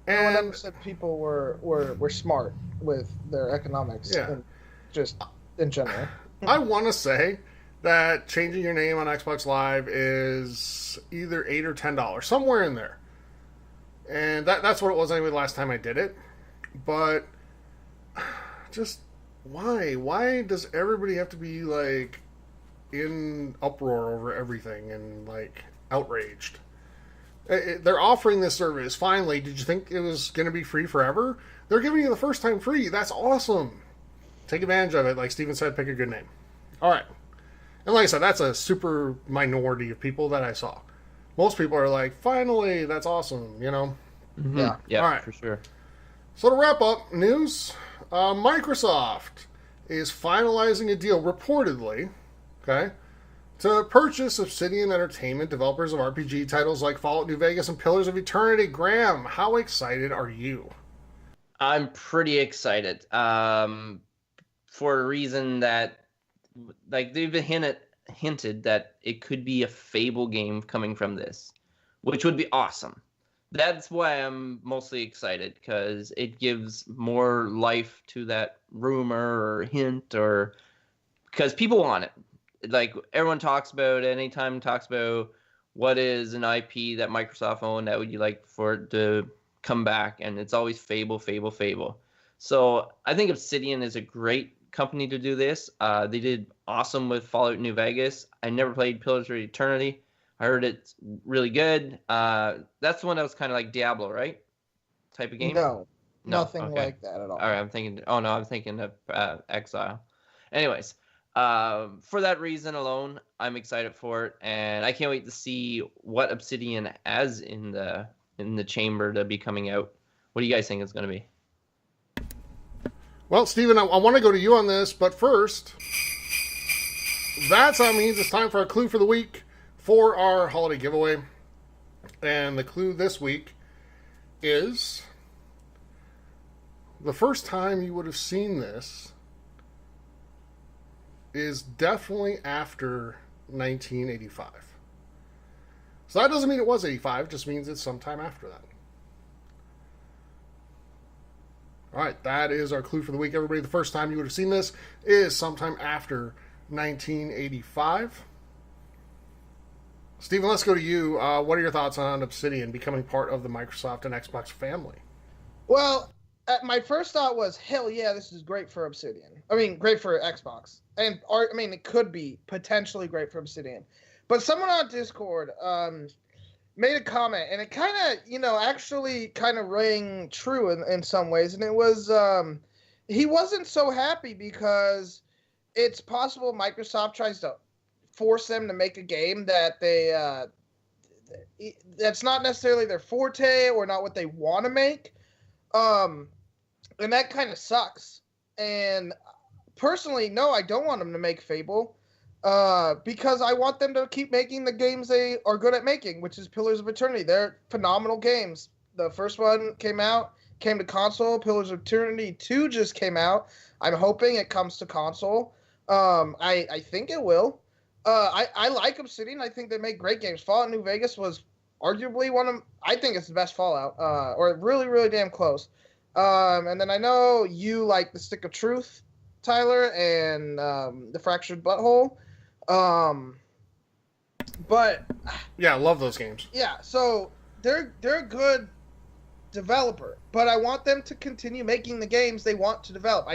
No one And ever said people were smart with their economics. Yeah. And just in general. I want to say that changing your name on Xbox Live is either $8 or $10, somewhere in there. And that's what it was anyway the last time I did it. But just why? Why does everybody have to be like in uproar over everything and like outraged? They're offering this service finally. Did you think it was going to be free forever? They're giving you the first time free. That's awesome. Take advantage of it. Like Steven said, pick a good name. All right. And like I said, that's a super minority of people that I saw. Most people are like, finally, that's awesome, you know? Mm-hmm. Yeah, All right. for sure. So to wrap up news, Microsoft is finalizing a deal, reportedly, okay, to purchase Obsidian Entertainment, developers of RPG titles like Fallout New Vegas and Pillars of Eternity. Graham, how excited are you? I'm pretty excited. For a reason that, like, they've hinted that it could be a Fable game coming from this, which would be awesome. That's why I'm mostly excited, because it gives more life to that rumor or hint, or because people want it. Like, everyone talks about, anytime talks about what is an IP that Microsoft owned that would you like for it to come back, and it's always Fable, Fable, Fable. So I think Obsidian is a great company to do this. They did awesome with Fallout New Vegas. I never played Pillars of Eternity. I heard it's really good. That's the one that was kind of like Diablo, right? Type of game? No, No, nothing okay. like that at all. All right, I'm thinking of Exile. Anyways, for that reason alone, I'm excited for it, and I can't wait to see what Obsidian has in the chamber to be coming out. What do you guys think it's going to be? Well, Steven, I want to go to you on this, but first, that means it's time for our clue for the week for our holiday giveaway. And the clue this week is the first time you would have seen this is definitely after 1985. So that doesn't mean it was 85, just means it's sometime after that. All right, that is our clue for the week, everybody. The first time you would have seen this is sometime after 1985. Steven, let's go to you. What are your thoughts on Obsidian becoming part of the Microsoft and Xbox family? Well, my first thought was, hell yeah, this is great for Obsidian. I mean, great for Xbox. It could be potentially great for Obsidian. But someone on Discord made a comment, and it kind of, actually kind of rang true in some ways. And it was, he wasn't so happy because it's possible Microsoft tries to force them to make a game that that's not necessarily their forte or not what they want to make. And that kind of sucks. And personally, no, I don't want them to make Fable. Because I want them to keep making the games they are good at making, which is Pillars of Eternity. They're phenomenal games. The first one came to console. Pillars of Eternity 2 just came out. I'm hoping it comes to console. I think it will. I like Obsidian. I think they make great games. Fallout New Vegas was arguably I think it's the best Fallout, or really, really damn close. And then I know you like The Stick of Truth, Tyler, and The Fractured Butthole. But yeah, I love those games. Yeah, so they're a good developer, but I want them to continue making the games they want to develop.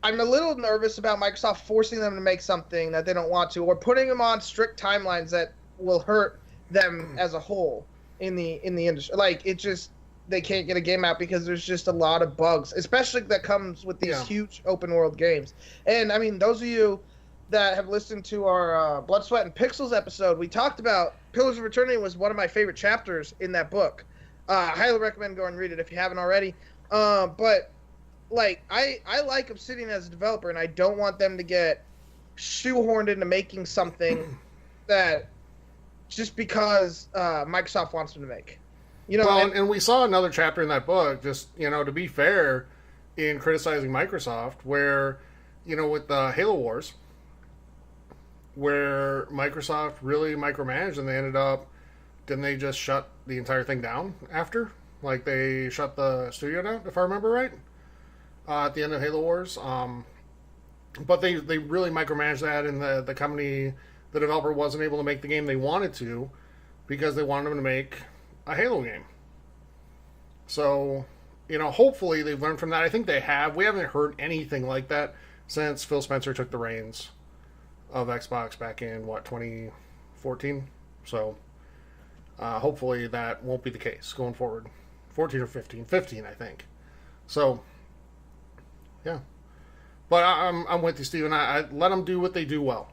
I'm a little nervous about Microsoft forcing them to make something that they don't want to, or putting them on strict timelines that will hurt them as a whole in the industry. Like, they can't get a game out because there's just a lot of bugs, especially that comes with these huge open world games. And I mean, those of you that have listened to our Blood, Sweat, and Pixels episode, we talked about Pillars of Eternity was one of my favorite chapters in that book. I highly recommend going and read it if you haven't already. But like, I like Obsidian as a developer, and I don't want them to get shoehorned into making something that just because Microsoft wants them to make. And we saw another chapter in that book, just, to be fair, in criticizing Microsoft, where, with the Halo Wars, where Microsoft really micromanaged, and they didn't they just shut the entire thing down after? Like, they shut the studio down, if I remember right, at the end of Halo Wars. But they really micromanaged that, and the company, the developer, wasn't able to make the game they wanted to because they wanted them to make a Halo game. So, hopefully they've learned from that. I think they have. We haven't heard anything like that since Phil Spencer took the reins of Xbox back in, 2014? So, hopefully that won't be the case going forward. 14 or 15? 15, I think. So, yeah. But I'm with you, Steven. I let them do what they do well.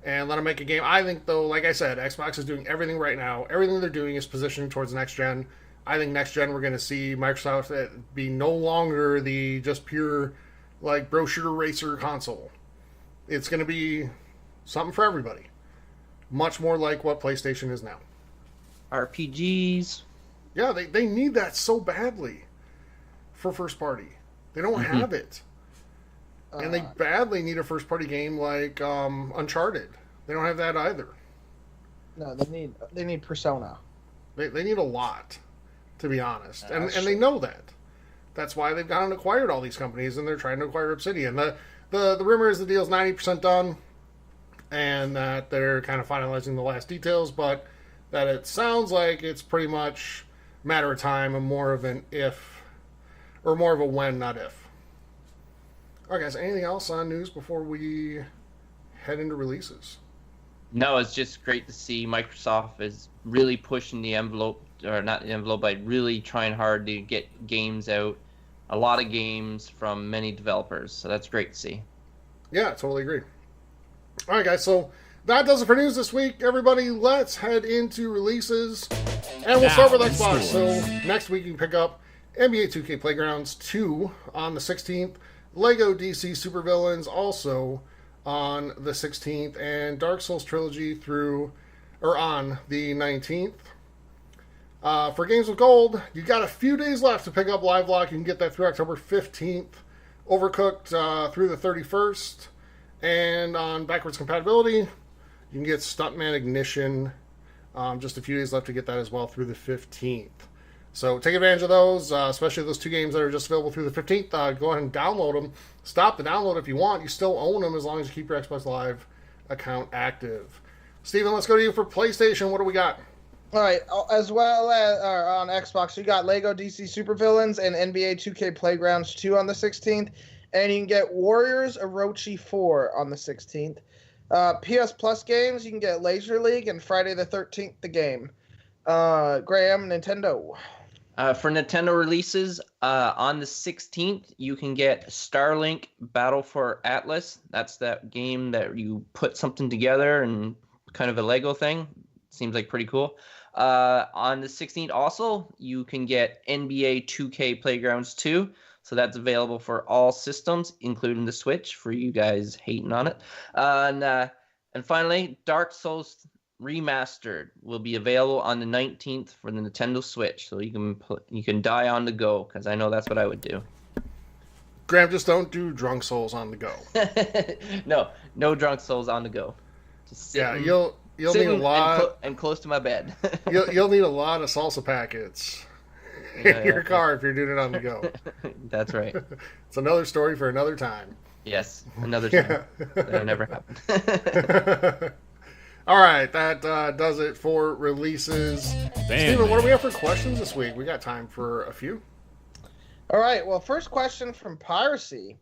And let them make a game. I think, though, like I said, Xbox is doing everything right now. Everything they're doing is positioning towards next gen. I think next gen we're going to see Microsoft be no longer the just pure, like, bro shooter racer console. It's going to be something for everybody. Much more like what PlayStation is now. RPGs. Yeah, they need that so badly for first party. They don't have it. And they badly need a first party game like Uncharted. They don't have that either. No, they need Persona. They need a lot, to be honest. And they know that. That's why they've gone and acquired all these companies, and they're trying to acquire Obsidian. The rumor is the deal's 90% done, and that they're kind of finalizing the last details, but that it sounds like it's pretty much a matter of time and more of an if, or more of a when, not if. All right, guys, anything else on news before we head into releases? No, it's just great to see Microsoft is really pushing the envelope, or not the envelope, but really trying hard to get games out. A lot of games from many developers, so that's great to see. Yeah, totally agree. All right, guys, so that does it for news this week. Everybody, let's head into releases. And we'll start with Xbox. So next week you can pick up NBA 2K Playgrounds 2 on the 16th. Lego DC Supervillains also on the 16th, and Dark Souls Trilogy on the 19th. For Games with Gold, you got a few days left to pick up Live Lock. You can get that through October 15th. Overcooked through the 31st. And on backwards compatibility, you can get Stuntman Ignition. Just a few days left to get that as well through the 15th. So take advantage of those, especially those two games that are just available through the 15th. Go ahead and download them. Stop the download if you want. You still own them as long as you keep your Xbox Live account active. Steven, let's go to you for PlayStation. What do we got? All right, as well as on Xbox, you got Lego DC Supervillains and NBA 2K Playgrounds 2 on the 16th. And you can get Warriors Orochi 4 on the 16th. PS Plus games, you can get Laser League and Friday the 13th, the game. Graham, Nintendo. For Nintendo releases, on the 16th, you can get Starlink Battle for Atlas. That's that game that you put something together and kind of a Lego thing. Seems like pretty cool. On the 16th also, you can get NBA 2K Playgrounds 2. So that's available for all systems, including the Switch, for you guys hating on it. And finally, Dark Souls Remastered will be available on the 19th for the Nintendo Switch. So you can die on the go, because I know that's what I would do. Graham, just don't do Drunk Souls on the go. No Drunk Souls on the go. Just you'll need a lot and close to my bed. you'll need a lot of salsa packets in your car if you're doing it on the go. That's right. It's another story for another time. Yes, another time. That'll never happen. All right, that does it for releases. Steven, what do we have for questions this week? We got time for a few. All right, well, first question from Piracy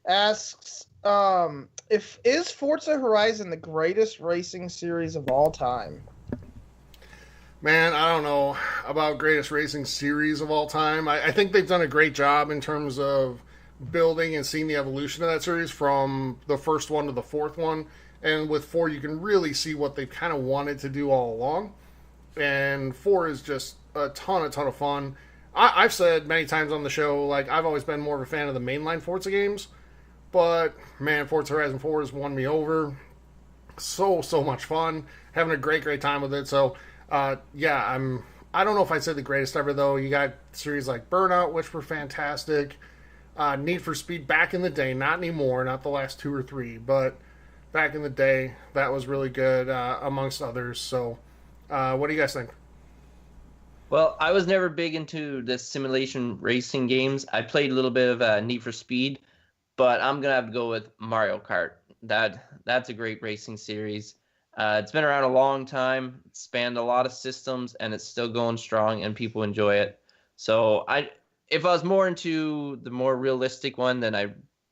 asks, is Forza Horizon the greatest racing series of all time? Man, I don't know about greatest racing series of all time. I think they've done a great job in terms of building and seeing the evolution of that series from the first one to the fourth one. And with 4, you can really see what they've kind of wanted to do all along. And 4 is just a ton of fun. I've said many times on the show, like, I've always been more of a fan of the mainline Forza games. But, man, Forza Horizon 4 has won me over. So much fun. Having a great time with it. So, I don't know if I'd say the greatest ever, though. You got series like Burnout, which were fantastic. Need for Speed back in the day. Not anymore. Not the last 2 or 3. But back in the day, that was really good, amongst others. So, what do you guys think? Well, I was never big into the simulation racing games. I played a little bit of Need for Speed, but I'm gonna have to go with Mario Kart. That's a great racing series. It's been around a long time. It's spanned a lot of systems, and it's still going strong, and people enjoy it. So if I was more into the more realistic one, then I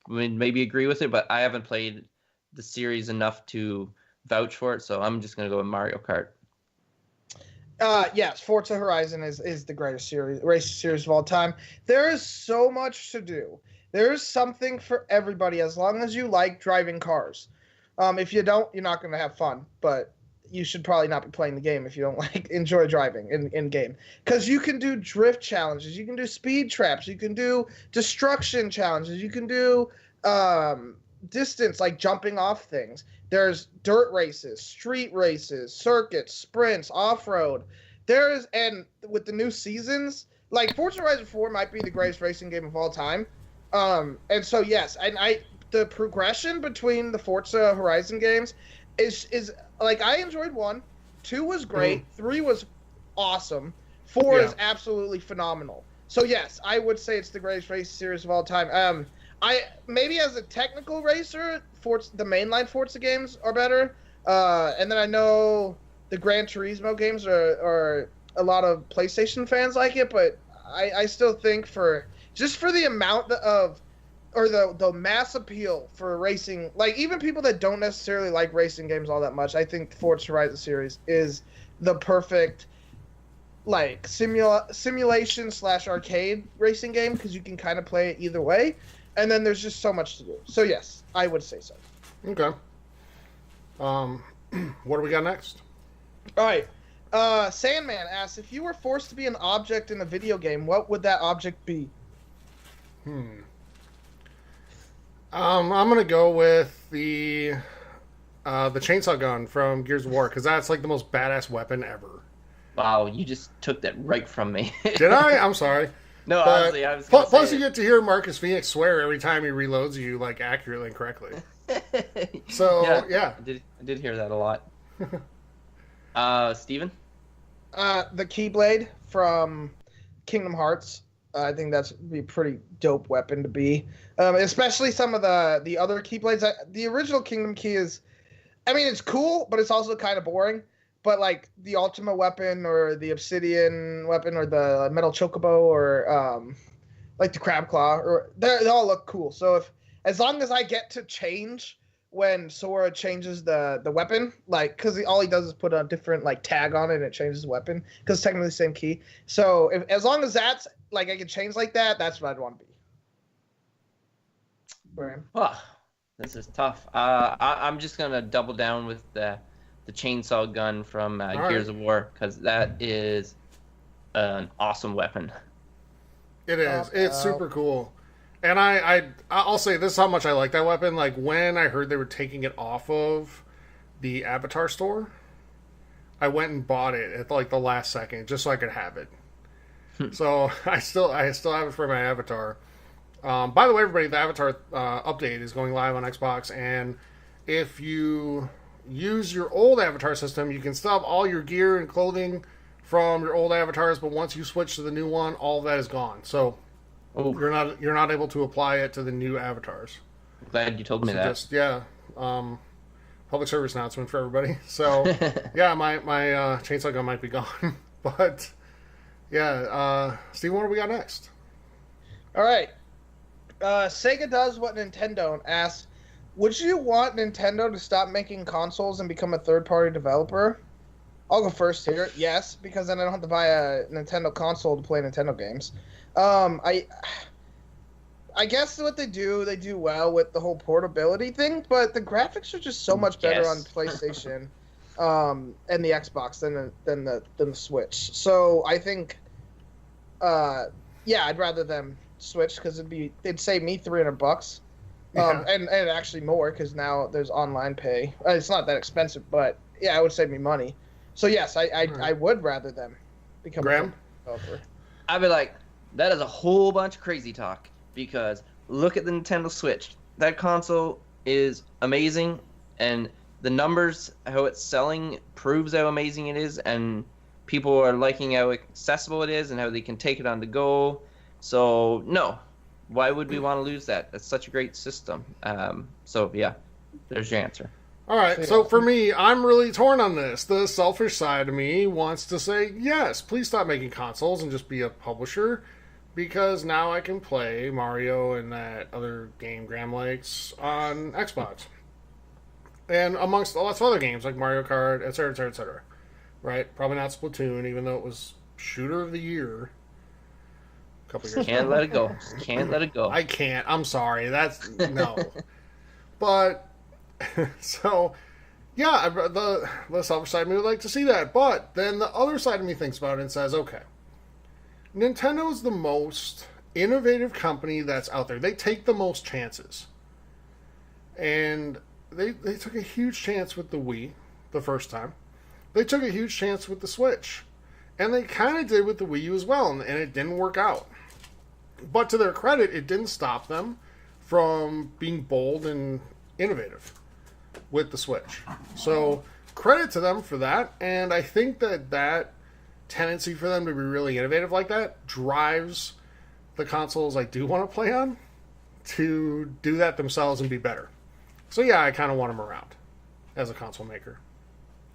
would maybe agree with it. But I haven't played the series enough to vouch for it, so I'm just gonna go with Mario Kart. Yes, Forza Horizon is the greatest race series of all time. There is so much to do. There is something for everybody as long as you like driving cars. If you don't, you're not going to have fun. But you should probably not be playing the game if you don't enjoy driving in game. Because you can do drift challenges, you can do speed traps, you can do destruction challenges, you can do distance, like jumping off things. There's dirt races, street races, circuits, sprints, off-road. And with the new seasons, like Forza Horizon 4 might be the greatest racing game of all time. And so yes, the progression between the Forza Horizon games is like, I enjoyed 1, 2 was great, 3 was awesome, 4 is absolutely phenomenal. So yes, I would say it's the greatest race series of all time. I maybe as a technical racer, the mainline Forza games are better. And then I know the Gran Turismo games are a lot of PlayStation fans like it, but I still think for the amount of, or the mass appeal for racing, like even people that don't necessarily like racing games all that much, I think Forza Horizon series is the perfect like simulation / arcade racing game, because you can kind of play it either way. And then there's just so much to do. So yes, I would say so. Okay. What do we got next? All right. Sandman asks, if you were forced to be an object in a video game, what would that object be? I'm gonna go with the chainsaw gun from Gears of War, because that's like the most badass weapon ever. Wow, you just took that right from me. Did I? I'm sorry. No, But honestly, I was plus you get to hear Marcus Phoenix swear every time he reloads you, like, accurately and correctly. So, yeah. I did hear that a lot. Steven? The Keyblade from Kingdom Hearts. I think that's be a pretty dope weapon to be. Especially some of the other Keyblades. The original Kingdom Key is, I mean, it's cool, but it's also kind of boring. But like the Ultima weapon or the Obsidian weapon or the Metal Chocobo or like the Crab Claw, or they all look cool. So as long as I get to change when Sora changes the weapon, like, because all he does is put a different like tag on it and it changes the weapon, because it's technically the same key. So as long as that's like I can change like that, that's what I'd want to be. Brian? Oh, this is tough. I'm just gonna double down with the chainsaw gun from Gears of War, because that is an awesome weapon. It is. It's super cool. And I'll say this is how much I like that weapon. Like, when I heard they were taking it off of the Avatar store, I went and bought it at like the last second just so I could have it. So I still have it for my Avatar. By the way, everybody, the Avatar update is going live on Xbox, and if you use your old Avatar system, you can still have all your gear and clothing from your old avatars, but once you switch to the new one, all of that is gone. So you're not able to apply it to the new avatars. Glad you told me that. Just, public service announcement for everybody. So yeah, my chainsaw gun might be gone, but yeah. Steve, what do we got next? All right. Sega Does What Nintendo asks, would you want Nintendo to stop making consoles and become a third-party developer? I'll go first here. Yes, because then I don't have to buy a Nintendo console to play Nintendo games. I guess what they do well with the whole portability thing, but the graphics are just so much better on PlayStation and the Xbox than the Switch. So I think, I'd rather them switch, because it'd save me $300. And actually more, because now there's online pay. It's not that expensive, but yeah, it would save me money. So yes, I would rather them become a developer. I'd be like, that is a whole bunch of crazy talk, because look at the Nintendo Switch. That console is amazing, and the numbers, how it's selling, proves how amazing it is. And people are liking how accessible it is and how they can take it on the go. So no, why would we want to lose that? That's such a great system. So yeah, there's your answer. All right, so for me, I'm really torn on this. The selfish side of me wants to say, yes, please stop making consoles and just be a publisher, because now I can play Mario and that other game Graham likes on Xbox. And amongst lots of other games like Mario Kart, etc., etc., etc. Right? Probably not Splatoon, even though it was Shooter of the Year a couple years ago. Can't let it go. Can't let it go. I can't. I'm sorry. That's no. But so, yeah, the selfish side of me would like to see that. But then the other side of me thinks about it and says, okay, Nintendo is the most innovative company that's out there. They take the most chances. And they took a huge chance with the Wii the first time. They took a huge chance with the Switch. And they kind of did with the Wii U as well, and it didn't work out. But to their credit, it didn't stop them from being bold and innovative with the Switch. So credit to them for that, and I think that tendency for them to be really innovative like that drives the consoles I do want to play on to do that themselves and be better. So yeah, I kind of want them around as a console maker.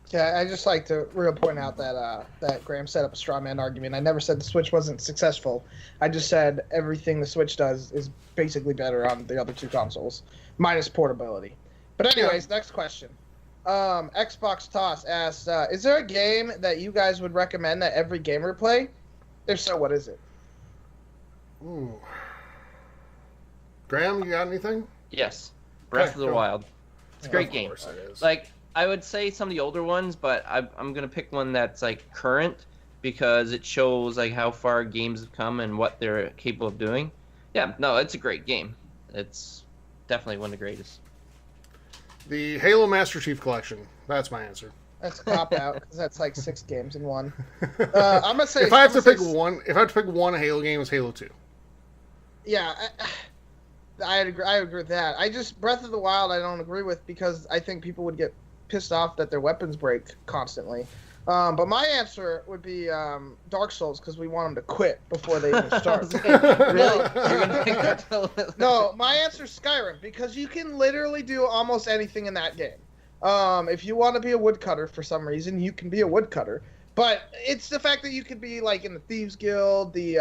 Yeah, I just like to real point out that that Graham set up a straw man argument. I never said the Switch wasn't successful. I just said everything the Switch does is basically better on the other two consoles, minus portability. But anyways, next question. Xbox Toss asks, is there a game that you guys would recommend that every gamer play? If so, what is it? Ooh. Graham, you got anything? Yes. Breath of the Wild. It's a great game. Of course it is. Like, I would say some of the older ones, but I'm going to pick one that's, like, current because it shows, like, how far games have come and what they're capable of doing. Yeah, no, it's a great game. It's definitely one of the greatest. The Halo Master Chief Collection. That's my answer. That's a cop out because that's like 6 games in one. I'm gonna say if I have to pick one Halo game, it's Halo 2. Yeah, I agree with that. Breath of the Wild I don't agree with because I think people would get pissed off that their weapons break constantly. But my answer would be Dark Souls because we want them to quit before they even start. Really? You're gonna pick that? No, my answer is Skyrim because you can literally do almost anything in that game. If you want to be a woodcutter for some reason, you can be a woodcutter. But it's the fact that you could be like in the Thieves Guild, the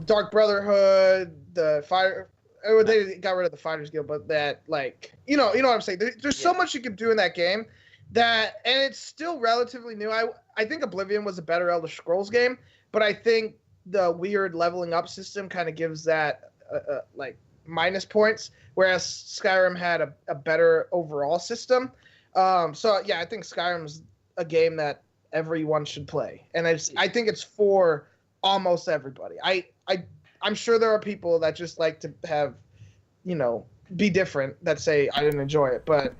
Dark Brotherhood, the Fire. Oh, they got rid of the Fighters Guild, but that like you know what I'm saying. There's so much you can do in that game. And it's still relatively new. I think Oblivion was a better Elder Scrolls game, but I think the weird leveling up system kind of gives that like minus points, whereas Skyrim had a better overall system. So yeah, I think Skyrim's a game that everyone should play, and I think it's for almost everybody. I'm sure there are people that just like to have, be different that say I didn't enjoy it, but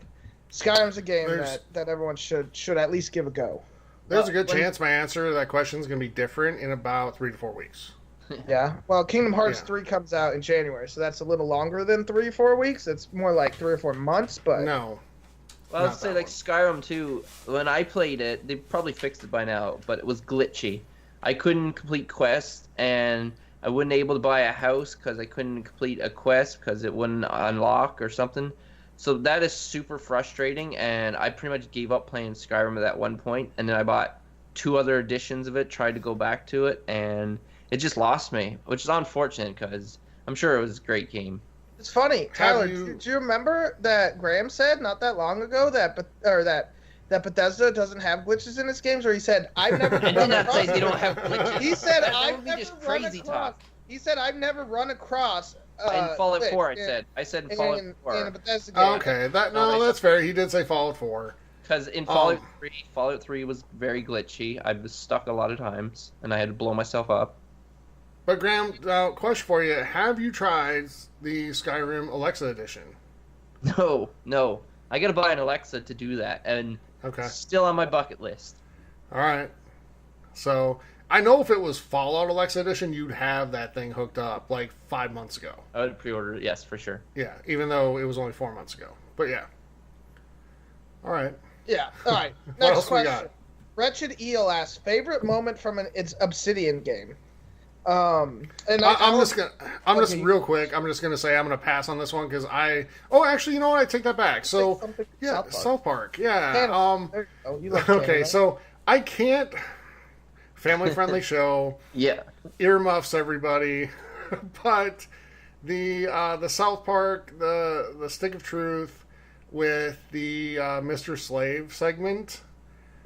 Skyrim's a game that everyone should at least give a go. There's a good chance my answer to that question is going to be different in about 3 to 4 weeks. Yeah. Well, Kingdom Hearts 3 comes out in January, so that's a little longer than 3 or 4 weeks. It's more like 3 or 4 months, but... No. Well, I would say, like, Skyrim, too, when I played it, they probably fixed it by now, but it was glitchy. I couldn't complete quests, and I wasn't able to buy a house because I couldn't complete a quest because it wouldn't unlock or something. So that is super frustrating, and I pretty much gave up playing Skyrim at that one point, and then I bought 2 other editions of it, tried to go back to it, and it just lost me, which is unfortunate because I'm sure it was a great game. It's funny, Tyler. Do you remember that Graham said not that long ago that Bethesda doesn't have glitches in its games, or he said I've never. I did not say they don't have glitches. He said I've never run across. Talk. He said I've never run across. In Fallout 4, I said in Fallout 4. In a Bethesda game. Okay, that's fair. He did say Fallout 4. Because in Fallout 3 was very glitchy. I was stuck a lot of times, and I had to blow myself up. But Graham, question for you: have you tried the Skyrim Alexa edition? No. I gotta buy an Alexa to do that, and still on my bucket list. All right. So I know if it was Fallout Alexa edition, you'd have that thing hooked up like 5 months ago. I would pre-order it, yes, for sure. Yeah, even though it was only 4 months ago. But yeah. All right. Yeah. All right. What Next else question. we got? Wretched Eel asks, favorite moment from its Obsidian game. And I'm just real quick. I'm just gonna say I'm gonna pass on this one because actually, you know what? I take that back. So yeah, South Park. Yeah. Okay, so I can't. Family friendly show. Yeah. Earmuffs, everybody. But the South Park, the Stick of Truth with the Mr. Slave segment.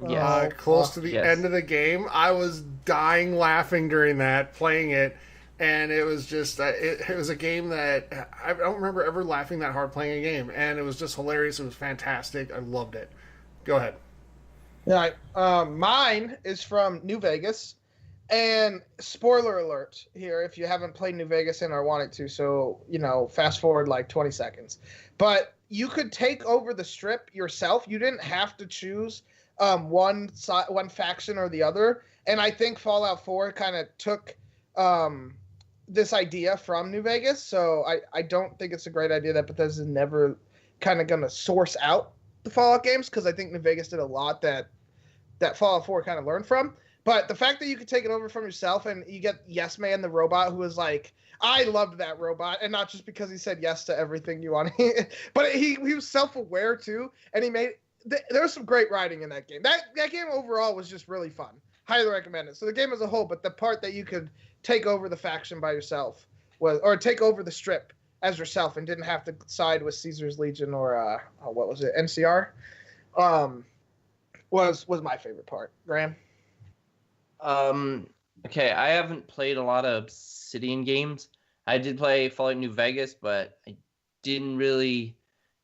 Yeah. Close to the end of the game, I was dying laughing during that, playing it, and it was just it was a game that I don't remember ever laughing that hard playing a game, and it was just hilarious. It was fantastic. I loved it. Go ahead. Yeah, mine is from New Vegas, and spoiler alert here if you haven't played New Vegas and are wanting to, so fast forward like 20 seconds. But you could take over the strip yourself. You didn't have to choose one faction or the other, and I think Fallout 4 kind of took this idea from New Vegas, so I don't think it's a great idea that Bethesda is never kind of going to source out the Fallout games, because I think New Vegas did a lot that Fallout 4 kind of learned from. But the fact that you could take it over from yourself, and you get Yes Man the robot, who was like, I loved that robot, and not just because he said yes to everything you want, but he was self-aware too, and he made there was some great writing in that game. That game overall was just really fun. Highly recommend it. So the game as a whole, but the part that you could take over the faction by yourself or take over the strip as yourself and didn't have to side with Caesar's Legion or what was it, NCR, was my favorite part. Graham? Okay, I haven't played a lot of Obsidian games. I did play Fallout New Vegas, but I didn't really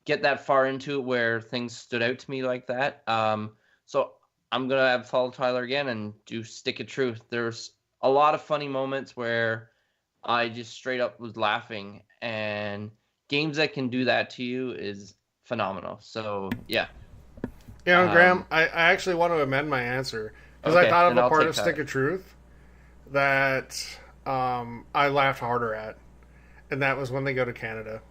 get that far into it where things stood out to me like that. So I'm going to have follow Tyler again and do Stick of Truth. There's a lot of funny moments where I just straight up was laughing, and games that can do that to you is phenomenal. So, yeah. Graham, I actually want to amend my answer because I thought of a part of Stick of Truth that I laughed harder at, and that was when they go to Canada.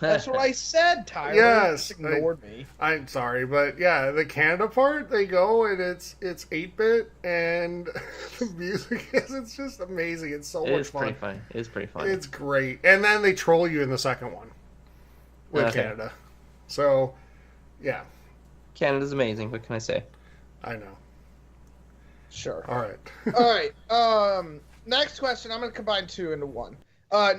That's what I said, Tyler. Yes, you just ignored me. I'm sorry, but yeah, the Canada part, they go and it's 8-bit, and the music it's just amazing. It's so much fun. Pretty funny. It's pretty funny. It's great, and then they troll you in the second one with Canada. So, yeah, Canada's amazing. What can I say? I know. Sure. All right. All right. Next question. I'm going to combine two into one.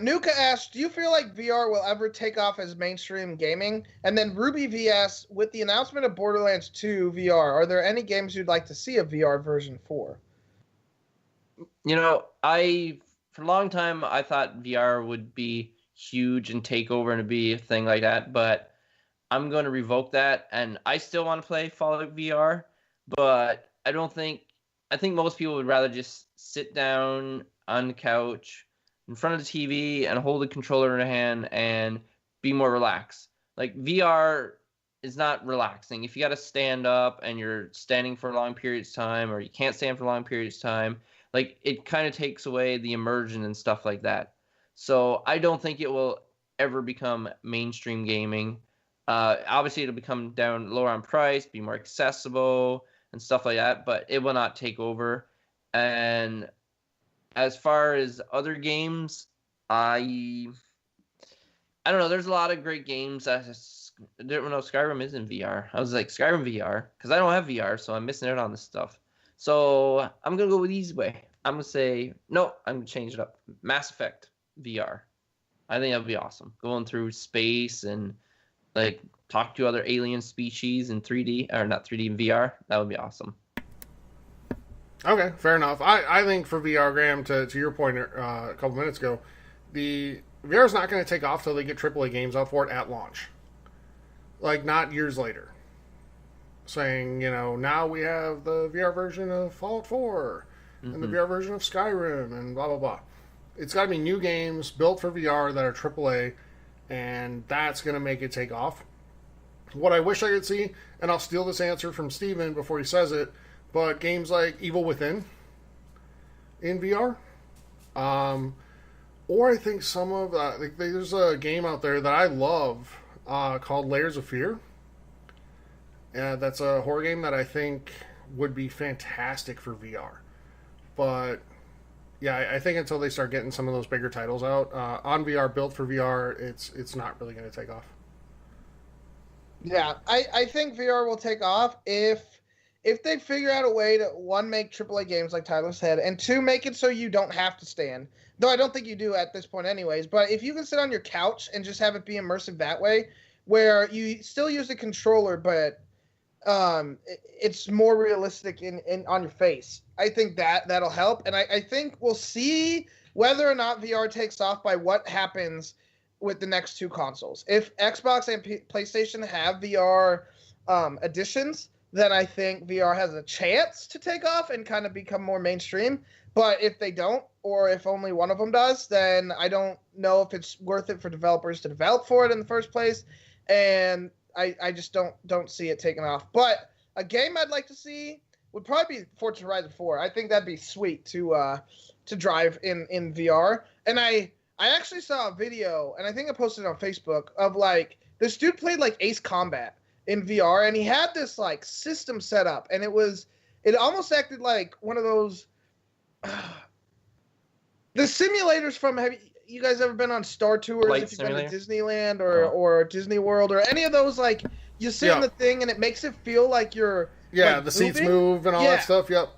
Nuka asks, do you feel like VR will ever take off as mainstream gaming? And then Ruby V asks, with the announcement of Borderlands 2 VR, are there any games you'd like to see a VR version for? For a long time, I thought VR would be huge and take over and be a thing like that, but I'm going to revoke that, and I still want to play Fallout VR, but I think most people would rather just sit down on the couch in front of the TV and hold the controller in their hand and be more relaxed. Like, VR is not relaxing. If you got to stand up and you're standing for long periods of time, or you can't stand for long periods of time, like, it kind of takes away the immersion and stuff like that. So I don't think it will ever become mainstream gaming. Obviously, it'll become down lower on price, be more accessible and stuff like that, but it will not take over. And as far as other games, I don't know. There's a lot of great games. I didn't know Skyrim is in VR. I was like, Skyrim VR, because I don't have VR, so I'm missing out on this stuff. So I'm going to go with easy way. I'm going to say, no, I'm going to change it up. Mass Effect VR. I think that would be awesome. Going through space and like talk to other alien species in 3D, or not 3D, in VR. That would be awesome. Okay, fair enough. I think for VR, Graham, to your point a couple minutes ago, the VR is not going to take off till they get AAA games out for it at launch. Like, not years later. Saying, now we have the VR version of Fallout 4 and the VR version of Skyrim and blah, blah, blah. It's got to be new games built for VR that are AAA, and that's going to make it take off. What I wish I could see, and I'll steal this answer from Steven before he says it, but games like Evil Within in VR, or I think some of there's a game out there that I love called Layers of Fear. That's a horror game that I think would be fantastic for VR. But yeah, I think until they start getting some of those bigger titles out on VR, built for VR, it's not really going to take off. Yeah, I think VR will take off if they figure out a way to, one, make AAA games like Tyler said, and two, make it so you don't have to stand. Though I don't think you do at this point anyways, but if you can sit on your couch and just have it be immersive that way, where you still use the controller, but it's more realistic in on your face. I think that'll help, and I think we'll see whether or not VR takes off by what happens with the next two consoles. If Xbox and PlayStation have VR editions, then I think VR has a chance to take off and kind of become more mainstream. But if they don't, or if only one of them does, then I don't know if it's worth it for developers to develop for it in the first place. And I just don't see it taking off. But a game I'd like to see would probably be Forza Horizon 4. I think that'd be sweet to drive in VR. And I actually saw a video, and I think I posted it on Facebook, of like this dude played like Ace Combat in VR, and he had this like system set up, and it almost acted like one of those the simulators from, have you guys ever been on Star Tours? Flight If you've been simulator? to Disneyland or Disney World or any of those, like you sit in the thing and it makes it feel like you're like, the seats moving. move and all that stuff. Yep.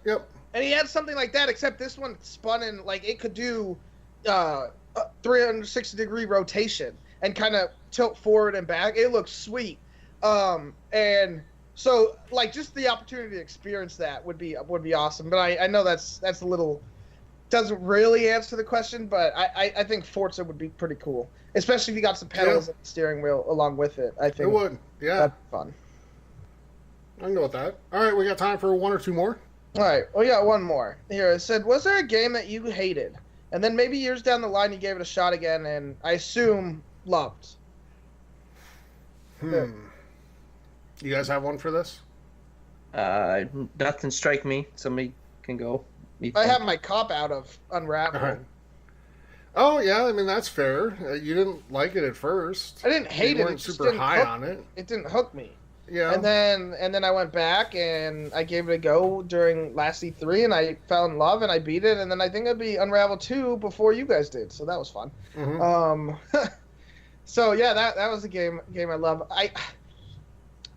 And he had something like that, except this one spun in, like, it could do 360-degree rotation and kind of tilt forward and back. It looks sweet. And so, like, just the opportunity to experience that would be awesome. But I know that's a little, doesn't really answer the question, but I think Forza would be pretty cool, especially if you got some pedals and steering wheel along with it. I think It would. Yeah. that'd be fun. I can go with that. All right, we got time for one or two more. All right. Oh, yeah, one more. Here, it said, was there a game that you hated? And then maybe years down the line you gave it a shot again and I assume loved. You guys have one for this? Nothing strike me. Somebody can go. I have my cop out of Unravel. All right. Oh, yeah, I mean, that's fair. You didn't like it at first. I didn't hate you it. weren't It just super didn't high hook, on it. It didn't hook me. Yeah. And then I went back and I gave it a go during last E3 and I fell in love and I beat it, and then I think it'd be Unravel 2 before you guys did, so that was fun. So yeah, that was a game I love.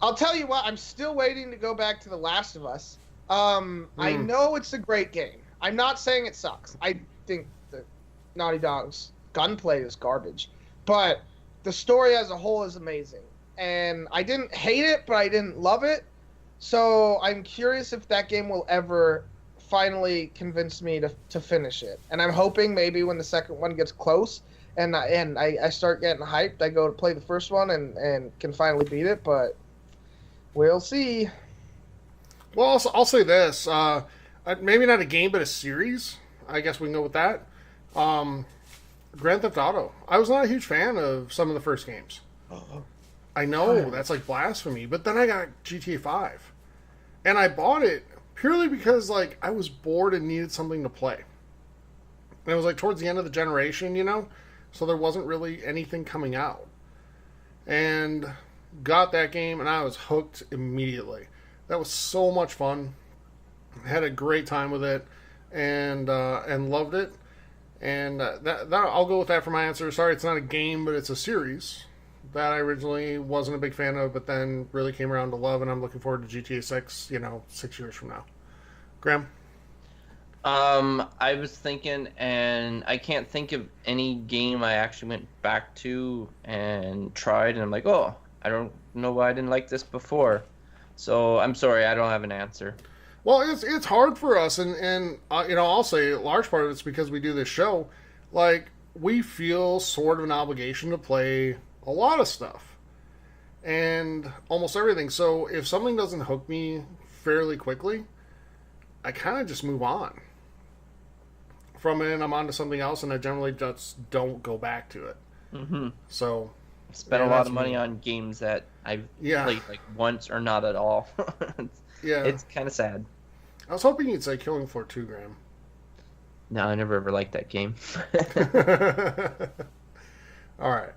I'll tell you what, I'm still waiting to go back to The Last of Us. I know it's a great game. I'm not saying it sucks. I think that Naughty Dog's gunplay is garbage, but the story as a whole is amazing. And I didn't hate it, but I didn't love it. So I'm curious if that game will ever finally convince me to finish it. And I'm hoping maybe when the second one gets close and I start getting hyped, I go to play the first one and can finally beat it. But we'll see. Well, I'll say this. Maybe not a game, but a series. I guess we can go with that. Grand Theft Auto. I was not a huge fan of some of the first games. I know, that's like blasphemy. But then I got GTA 5. And I bought it purely because, like, I was bored and needed something to play. And it was, like, towards the end of the generation, you know? So there wasn't really anything coming out. And got that game, and I was hooked immediately. That was so much fun. Had a great time with it. And loved it. And that I'll go with that for my answer. Sorry, it's not a game, but it's a series that I originally wasn't a big fan of, but then really came around to love, and I'm looking forward to GTA 6, 6 years from now. Graham? I was thinking, and I can't think of any game I actually went back to and tried, and I'm like, oh, I don't know why I didn't like this before. So I'm sorry, I don't have an answer. Well, it's hard for us, and I'll say a large part of it's because we do this show. Like, we feel sort of an obligation to play a lot of stuff and almost everything. So if something doesn't hook me fairly quickly, I kind of just move on from it, and I'm on to something else, and I generally just don't go back to it. So Spent a lot of money on games that I've played like once or not at all. It's kind of sad. I was hoping you'd say Killing Floor 2, Graham. No, I never ever liked that game. All right.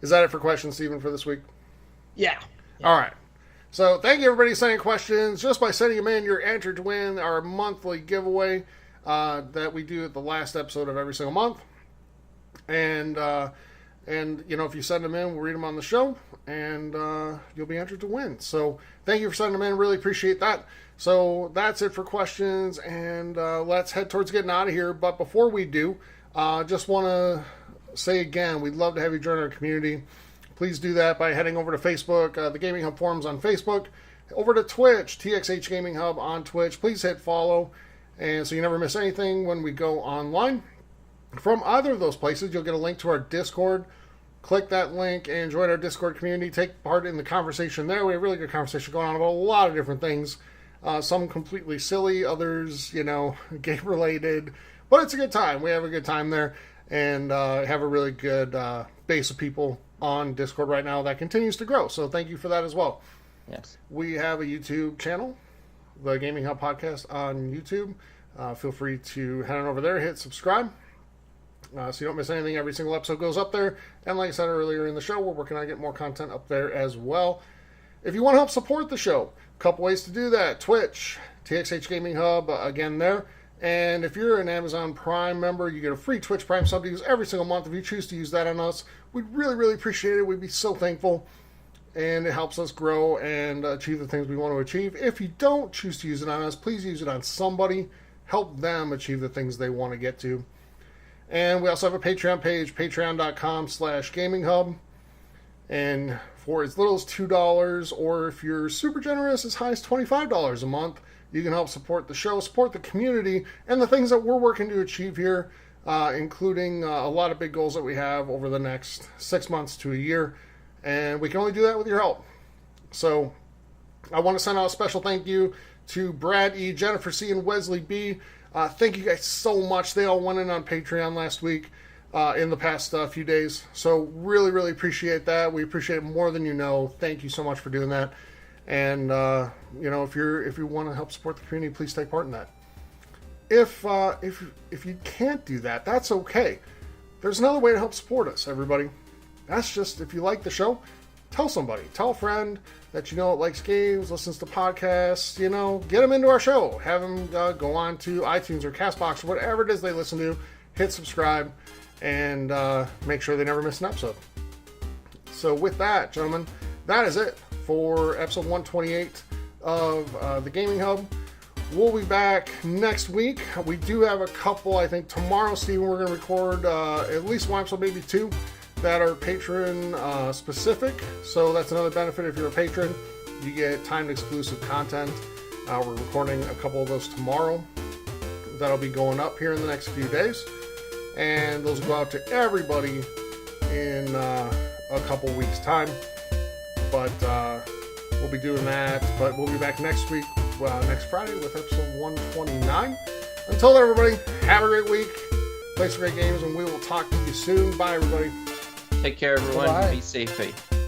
Is that it for questions, Stephen, for this week? Yeah. All right. So thank you everybody sending questions. Just by sending them in, you're entered to win our monthly giveaway that we do at the last episode of every single month. And you know, if you send them in, we'll read them on the show, and you'll be entered to win. So thank you for sending them in. Really appreciate that. So that's it for questions, and let's head towards getting out of here. But before we do, just want to say again, we'd love to have you join our community. Please do that by heading over to Facebook, the Gaming Hub forums on Facebook, over to Twitch, TXH Gaming Hub on Twitch. Please hit follow, and so you never miss anything when we go online. From either of those places, you'll get a link to our Discord. Click that link and join our Discord community. Take part in the conversation there. We have a really good conversation going on about a lot of different things. Some completely silly, others, you know, game-related. But it's a good time. We have a good time there, and have a really good base of people on Discord right now that continues to grow. So thank you for that as well. Yes. We have a YouTube channel, the Gaming Hub Podcast on YouTube. Feel free to head on over there, hit subscribe, so you don't miss anything. Every single episode goes up there. And like I said earlier in the show, we're working on getting more content up there as well. If you want to help support the show, a couple ways to do that. Twitch, TXH Gaming Hub, again there. And if you're an Amazon Prime member, you get a free Twitch Prime sub to use every single month. If you choose to use that on us, we'd really, really appreciate it. We'd be so thankful. And it helps us grow and achieve the things we want to achieve. If you don't choose to use it on us, please use it on somebody. Help them achieve the things they want to get to. And we also have a Patreon page, patreon.com/gaminghub. And for as little as $2, or if you're super generous, as high as $25 a month, you can help support the show, support the community, and the things that we're working to achieve here, including a lot of big goals that we have over the next 6 months to a year. And we can only do that with your help. So I want to send out a special thank you to Brad E., Jennifer C., and Wesley B. Thank you guys so much. They all went in on Patreon last week, in the past few days. So really, really appreciate that. We appreciate it more than you know. Thank you so much for doing that. And you know, if you want to help support the community, please take part in that. If you can't do that, that's okay. There's another way to help support us, everybody. That's just, if you like the show, tell somebody. Tell a friend that you know likes games, listens to podcasts, you know, get them into our show. Have them go on to iTunes or CastBox or whatever it is they listen to. Hit subscribe and make sure they never miss an episode. So with that, gentlemen, that is it for episode 128 of the Gaming Hub. We'll be back next week. We do have a couple, I think tomorrow, Steven, we're going to record at least one episode, maybe two, that are patron specific. So that's another benefit. If you're a patron, you get timed exclusive content. We're recording a couple of those tomorrow. That'll be going up here in the next few days. And those will go out to everybody in a couple weeks' time. But we'll be doing that. But we'll be back next week, next Friday, with episode 129. Until then, everybody, have a great week. Play some great games, and we will talk to you soon. Bye, everybody. Take care, everyone. Bye. Be safe.